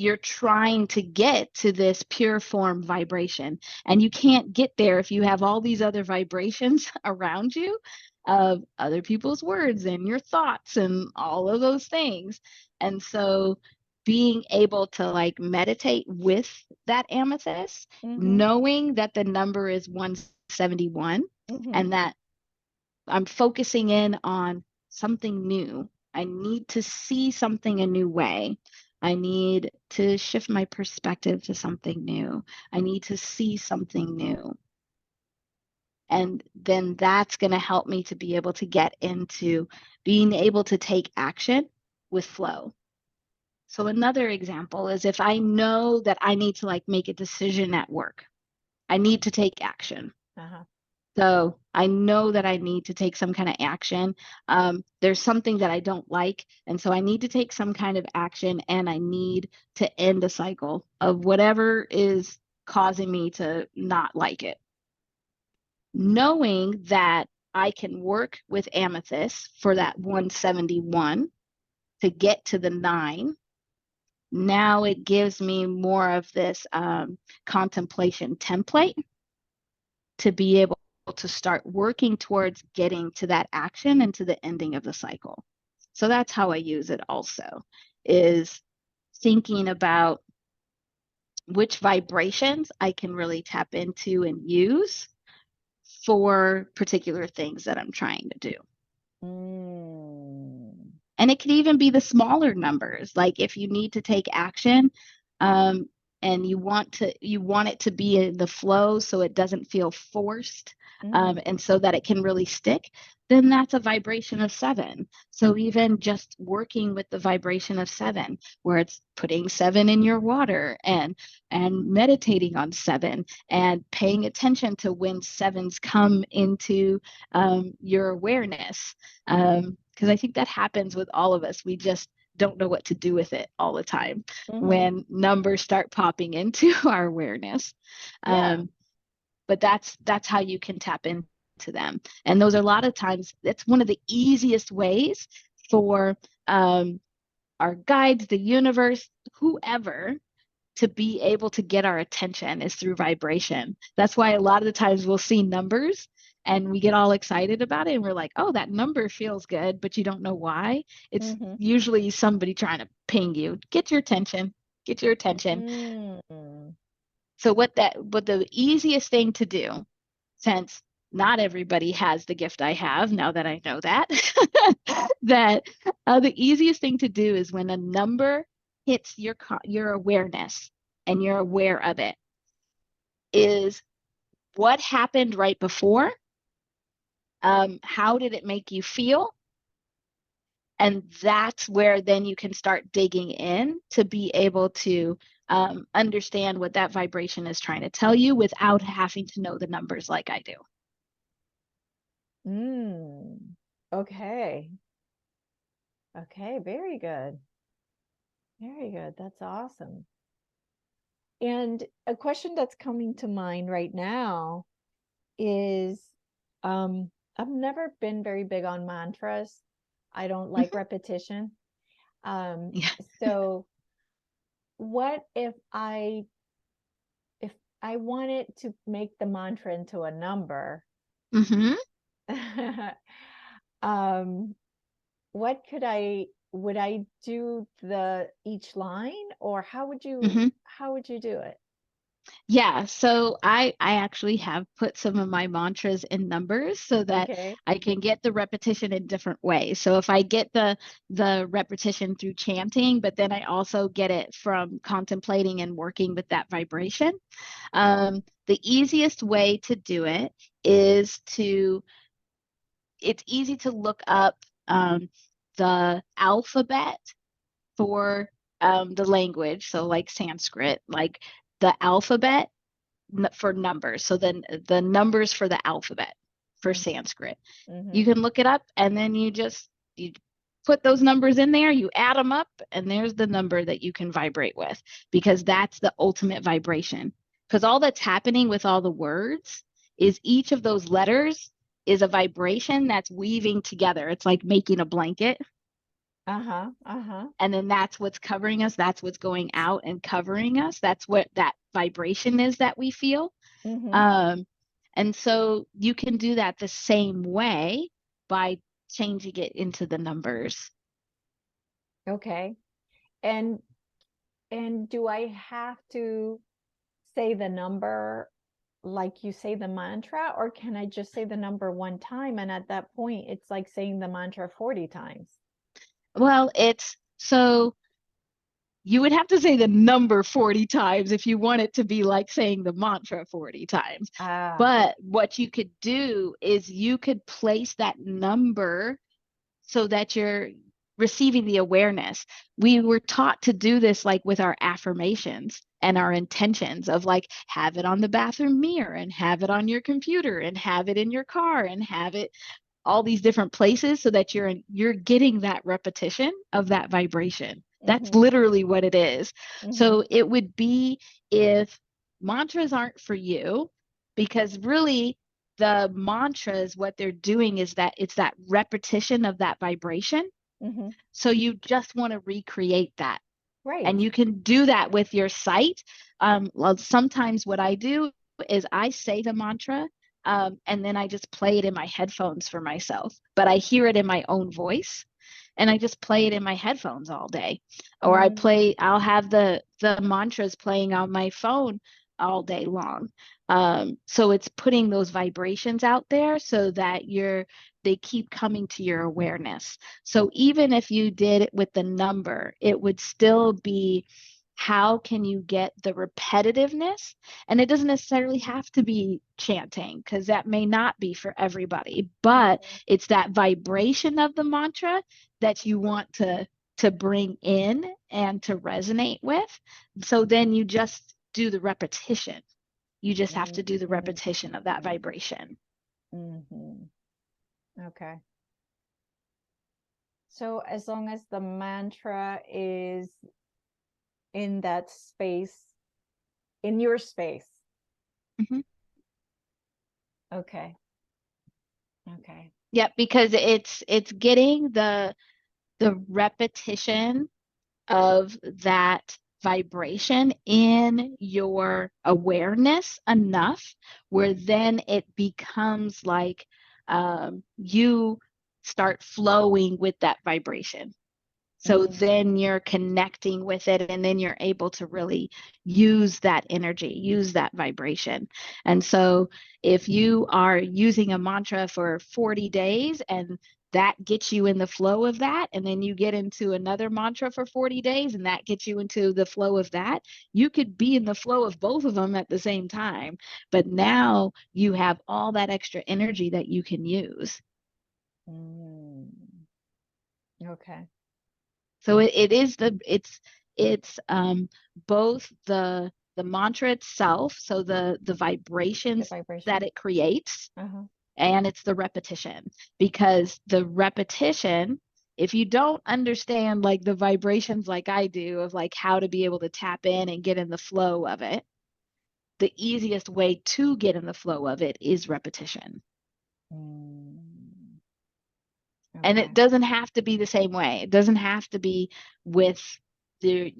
Speaker 2: you're trying to get to this pure form vibration, and you can't get there if you have all these other vibrations around you of other people's words and your thoughts and all of those things. And so being able to like meditate with that amethyst, knowing that the number is 171 and that I'm focusing in on something new. I need to see something a new way. I need to shift my perspective to something new. I need to see something new. And then that's going to help me to be able to get into being able to take action with flow. So another example is if I know that I need to like make a decision at work, I need to take action. So I know that I need to take some kind of action. There's something that I don't like. And so I need to take some kind of action, and I need to end a cycle of whatever is causing me to not like it. Knowing that I can work with amethyst for that 171 to get to the 9. Now it gives me more of this contemplation template to be able to start working towards getting to that action and to the ending of the cycle. So that's how I use it also, is thinking about which vibrations I can really tap into and use for particular things that I'm trying to do. And it can even be the smaller numbers. Like if you need to take action, and you want it to be in the flow so it doesn't feel forced, and so that it can really stick, then that's a vibration of 7. So even just working with the vibration of 7, where it's putting 7 in your water and meditating on 7 and paying attention to when 7s come into your awareness. Because I think that happens with all of us. We just don't know what to do with it all the time when numbers start popping into our awareness. But that's how you can tap into them. And those are a lot of times, that's one of the easiest ways for our guides, the universe, whoever, to be able to get our attention is through vibration. That's why a lot of the times we'll see numbers and we get all excited about it and we're like, oh, that number feels good, but you don't know why. It's usually somebody trying to ping you, get your attention. So what the easiest thing to do, since not everybody has the gift I have, now that I know that, that the easiest thing to do is when a number hits your awareness and you're aware of it, is what happened right before, how did it make you feel, and that's where then you can start digging in to be able to understand what that vibration is trying to tell you without having to know the numbers like I do.
Speaker 1: Okay. Very good. That's awesome. And a question that's coming to mind right now is, I've never been very big on mantras. I don't like repetition.
Speaker 2: Yeah.
Speaker 1: So what if I wanted to make the mantra into a number? What would I do each line, or how would you do it?
Speaker 2: Yeah, so I actually have put some of my mantras in numbers so that
Speaker 1: Okay.
Speaker 2: I can get the repetition in different ways. So if I get the repetition through chanting, but then I also get it from contemplating and working with that vibration. The easiest way to do it is to it's easy to look up the alphabet for the language. So like Sanskrit, like the alphabet for numbers. So then the numbers for the alphabet for Sanskrit.
Speaker 1: Mm-hmm.
Speaker 2: You can look it up and then you put those numbers in there, you add them up, and there's the number that you can vibrate with because that's the ultimate vibration. Because all that's happening with all the words is each of those letters is a vibration that's weaving together. It's like making a blanket.
Speaker 1: Uh-huh. Uh-huh.
Speaker 2: And then that's what's covering us. That's what's going out and covering us. That's what that vibration is that we feel.
Speaker 1: Mm-hmm.
Speaker 2: Um, and so you can do that the same way by changing it into the numbers.
Speaker 1: Okay. And do I have to say the number like you say the mantra, or can I just say the number one time and at that point it's like saying the mantra 40 times?
Speaker 2: Well, it's so you would have to say the number 40 times if you want it to be like saying the mantra 40 times.
Speaker 1: Ah.
Speaker 2: But what you could do is you could place that number so that you're receiving the awareness. We were taught to do this like with our affirmations and our intentions of like have it on the bathroom mirror and have it on your computer and have it in your car and have it all these different places so that you're getting that repetition of that vibration. That's
Speaker 1: Mm-hmm.
Speaker 2: literally what it is.
Speaker 1: Mm-hmm.
Speaker 2: So it would be if mantras aren't for you, because really the mantras, what they're doing is that it's that repetition of that vibration.
Speaker 1: Mm-hmm.
Speaker 2: So you just want to recreate that.
Speaker 1: Right.
Speaker 2: And you can do that with your sight. Well, sometimes what I do is I say the mantra and then I just play it in my headphones for myself, but I hear it in my own voice and I just play it in my headphones all day. Or
Speaker 1: Mm.
Speaker 2: I'll have the mantras playing on my phone all day long. So it's putting those vibrations out there so that they keep coming to your awareness. So even if you did it with the number, it would still be how can you get the repetitiveness? And it doesn't necessarily have to be chanting because that may not be for everybody, but
Speaker 1: Mm-hmm.
Speaker 2: it's that vibration of the mantra that you want to bring in and to resonate with. So then you just do the repetition. You just have to do the repetition of that
Speaker 1: Mm-hmm.
Speaker 2: vibration.
Speaker 1: Mm-hmm. Okay. So as long as the mantra is in that space, in your space.
Speaker 2: Mhm.
Speaker 1: Okay. Okay.
Speaker 2: Yep, because it's getting the repetition of that vibration in your awareness enough where then it becomes like you start flowing with that vibration. So
Speaker 1: Mm-hmm.
Speaker 2: then you're connecting with it and then you're able to really use that energy, use that vibration. And so if you are using a mantra for 40 days and that gets you in the flow of that, and then you get into another mantra for 40 days and that gets you into the flow of that, you could be in the flow of both of them at the same time. But now you have all that extra energy that you can use.
Speaker 1: Mm. Okay.
Speaker 2: So it is it's both the mantra itself, so the
Speaker 1: The
Speaker 2: vibrations that
Speaker 1: vibration.
Speaker 2: it creates,
Speaker 1: Uh-huh.
Speaker 2: and it's the repetition. Because the repetition, if you don't understand like the vibrations like I do of like how to be able to tap in and get in the flow of it, the easiest way to get in the flow of it is repetition.
Speaker 1: Mm.
Speaker 2: And it
Speaker 1: Okay.
Speaker 2: doesn't have to be the same way. It doesn't have to be with the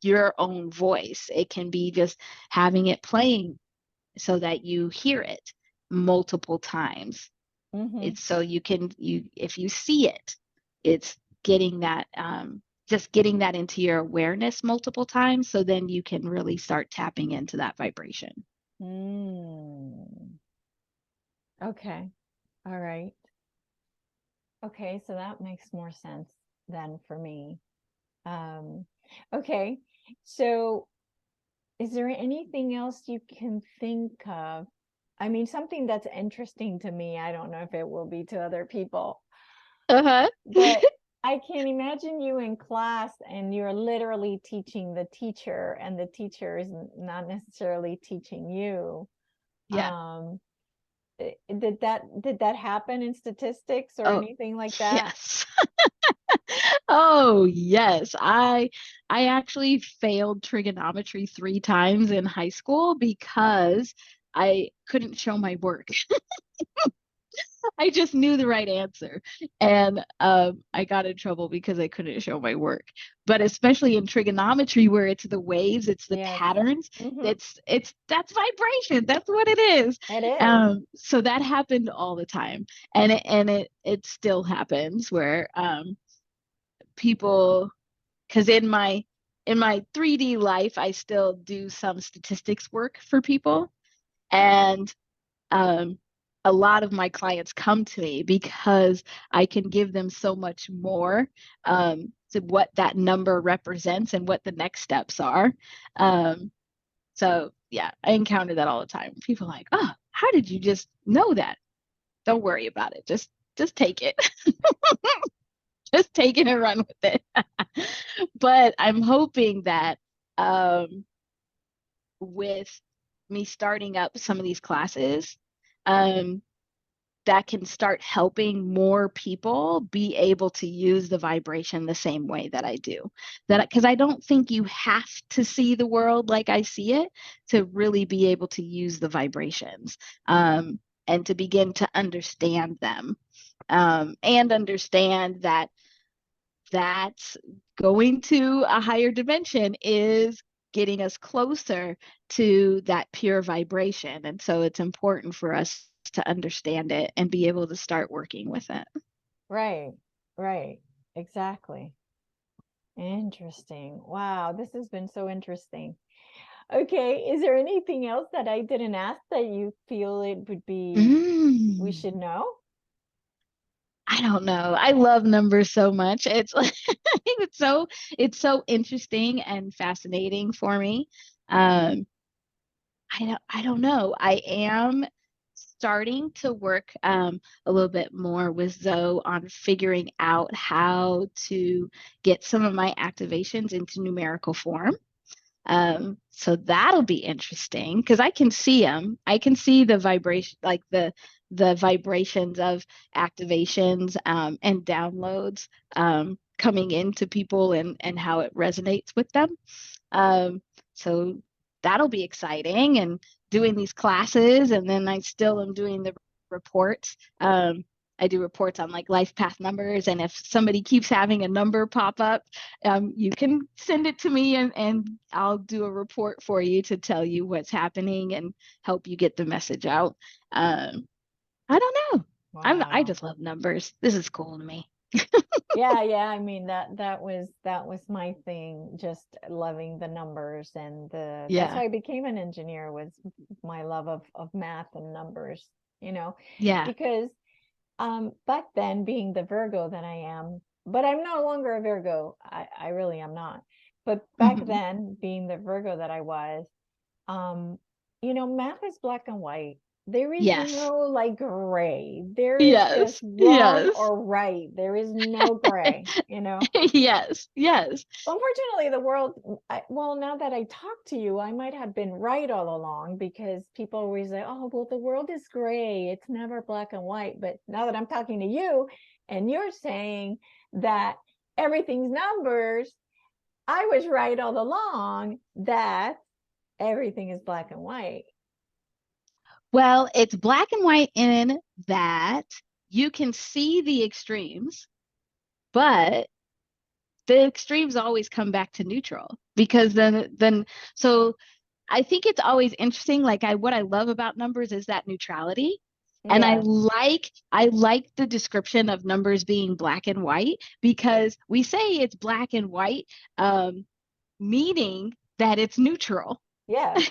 Speaker 2: your own voice. It can be just having it playing so that you hear it multiple times.
Speaker 1: Mm-hmm.
Speaker 2: It's so you can you if you see it, it's getting that just getting that into your awareness multiple times, so then you can really start tapping into that vibration.
Speaker 1: Mm. Okay. All right. Okay, so that makes more sense than for me. Um, okay. So is there anything else you can think of? I mean, something that's interesting to me. I don't know if it will be to other people,
Speaker 2: Uh-huh.
Speaker 1: but I can imagine you in class and you're literally teaching the teacher, and the teacher is not necessarily teaching you.
Speaker 2: Yeah.
Speaker 1: Um, did that happen in statistics or
Speaker 2: Oh,
Speaker 1: anything like that?
Speaker 2: yes. Oh, yes. I actually failed trigonometry 3 times in high school because I couldn't show my work. I just knew the right answer. And I got in trouble because I couldn't show my work. But especially in trigonometry, where it's the waves, it's the
Speaker 1: Yes.
Speaker 2: patterns,
Speaker 1: Hmm.
Speaker 2: that's vibration. That's what it is.
Speaker 1: It is.
Speaker 2: So that happened all the time. And it still happens where people, because in my 3D life, I still do some statistics work for people. And um, a lot of my clients come to me because I can give them so much more to what that number represents and what the next steps are. So yeah, I encounter that all the time. People are like, oh, how did you just know that? Don't worry about it. Just take it. Just take it and run with it. But I'm hoping that um, with me starting up some of these classes, um, that can start helping more people be able to use the vibration the same way that I do. That because I don't think you have to see the world like I see it to really be able to use the vibrations, and to begin to understand them, and understand that that's going to a higher dimension is getting us closer to that pure vibration. And so it's important for us to understand it and be able to start working with it.
Speaker 1: Right. Right. Exactly. Interesting. Wow, this has been so interesting. Okay, is there anything else that I didn't ask that you feel it would be we
Speaker 2: Mm,
Speaker 1: should know?
Speaker 2: I don't know. I love numbers so much. It's like it's so interesting and fascinating for me. Um, I don't know. I am starting to work a little bit more with Zoe on figuring out how to get some of my activations into numerical form. So that'll be interesting because I can see them. I can see the vibration, like the vibrations of activations and downloads coming into people, and how it resonates with them. Um, so that'll be exciting, and doing these classes, and then I still am doing the reports. I do reports on like life path numbers, and if somebody keeps having a number pop up, you can send it to me, and I'll do a report for you to tell you what's happening and help you get the message out. I don't know. I
Speaker 1: Wow.
Speaker 2: just love numbers. This is cool to me.
Speaker 1: Yeah, yeah. I mean that was my thing, just loving the numbers and that's
Speaker 2: Yeah.
Speaker 1: why I became an engineer, was my love of math and numbers, you know,
Speaker 2: Yeah.
Speaker 1: because back then, being the Virgo that I am, but I'm no longer a Virgo. I really am not. But back
Speaker 2: Hmm.
Speaker 1: then, being the Virgo that I was, um, math is black and white. There is
Speaker 2: Yes.
Speaker 1: no like gray. There is just
Speaker 2: Yes.
Speaker 1: wrong
Speaker 2: Yes.
Speaker 1: or right. There is no gray.
Speaker 2: Yes, yes.
Speaker 1: Unfortunately, the world, well, now that I talk to you, I might have been right all along, because people always say, oh, well, the world is gray. It's never black and white. But now that I'm talking to you and you're saying that everything's numbers, I was right all along that everything is black and white.
Speaker 2: Well, it's black and white in that you can see the extremes, but the extremes always come back to neutral, because then so I think it's always interesting. Like what I love about numbers is that neutrality. And
Speaker 1: Yeah.
Speaker 2: I like the description of numbers being black and white, because we say it's black and white, meaning that it's neutral.
Speaker 1: Yes.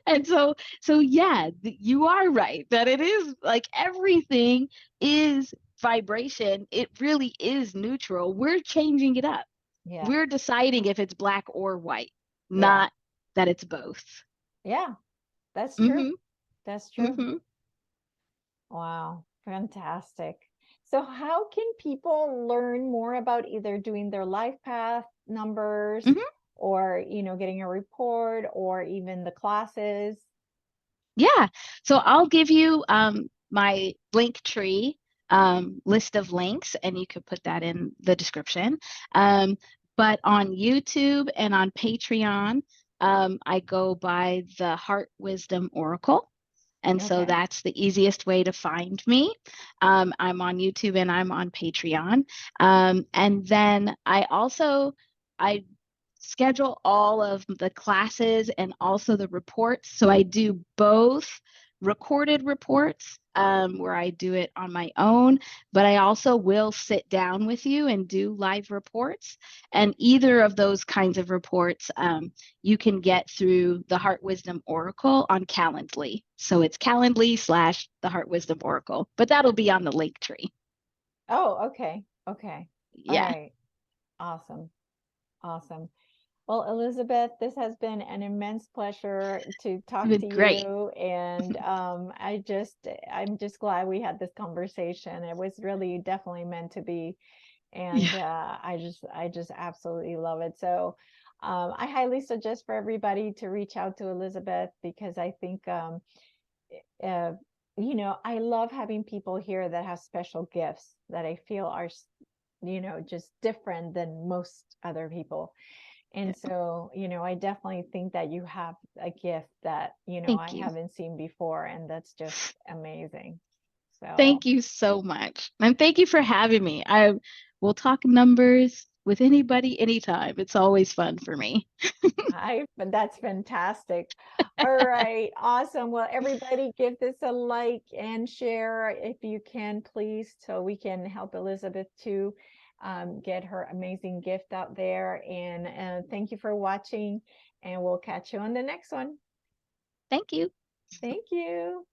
Speaker 2: And so yeah, you are right that it is like everything is vibration. It really is neutral. We're changing it up.
Speaker 1: Yeah.
Speaker 2: We're deciding if it's black or white,
Speaker 1: Yeah.
Speaker 2: not that it's both.
Speaker 1: Yeah. That's true.
Speaker 2: Hmm.
Speaker 1: That's true.
Speaker 2: Hmm.
Speaker 1: Wow. Fantastic. So how can people learn more about either doing their life path numbers
Speaker 2: Hmm.
Speaker 1: or, getting a report or even the classes?
Speaker 2: Yeah. So I'll give you my link tree list of links, and you could put that in the description. Um, but on YouTube and on Patreon, I go by the Heart Wisdom Oracle. And so
Speaker 1: Okay.
Speaker 2: that's the easiest way to find me. I'm on YouTube and I'm on Patreon. And then I schedule all of the classes and also the reports. So I do both recorded reports, where I do it on my own, but I also will sit down with you and do live reports. And either of those kinds of reports, you can get through the Heart Wisdom Oracle on Calendly. So it's Calendly / the Heart Wisdom Oracle, but that'll be on the link tree.
Speaker 1: Oh, okay. Okay. All
Speaker 2: Yeah.
Speaker 1: right. Awesome. Awesome. Well, Elizabeth, this has been an immense pleasure to
Speaker 2: It's
Speaker 1: talk
Speaker 2: been
Speaker 1: to
Speaker 2: great.
Speaker 1: you. And I'm just glad we had this conversation. It was really definitely meant to be.
Speaker 2: Yeah.
Speaker 1: And I just absolutely love it. So I highly suggest for everybody to reach out to Elizabeth because I think, uh, I love having people here that have special gifts that I feel are, just different than most other people. And so, I definitely think that you have a gift that, I
Speaker 2: Thank you.
Speaker 1: haven't seen before, and that's just amazing. So
Speaker 2: Thank you so much. And thank you for having me. I will talk numbers with anybody, anytime. It's always fun for me.
Speaker 1: but that's fantastic. All right, awesome. Well, everybody give this a like and share if you can, please, so we can help Elizabeth to get her amazing gift out there. And thank you for watching, and we'll catch you on the next one.
Speaker 2: Thank you.
Speaker 1: Thank you.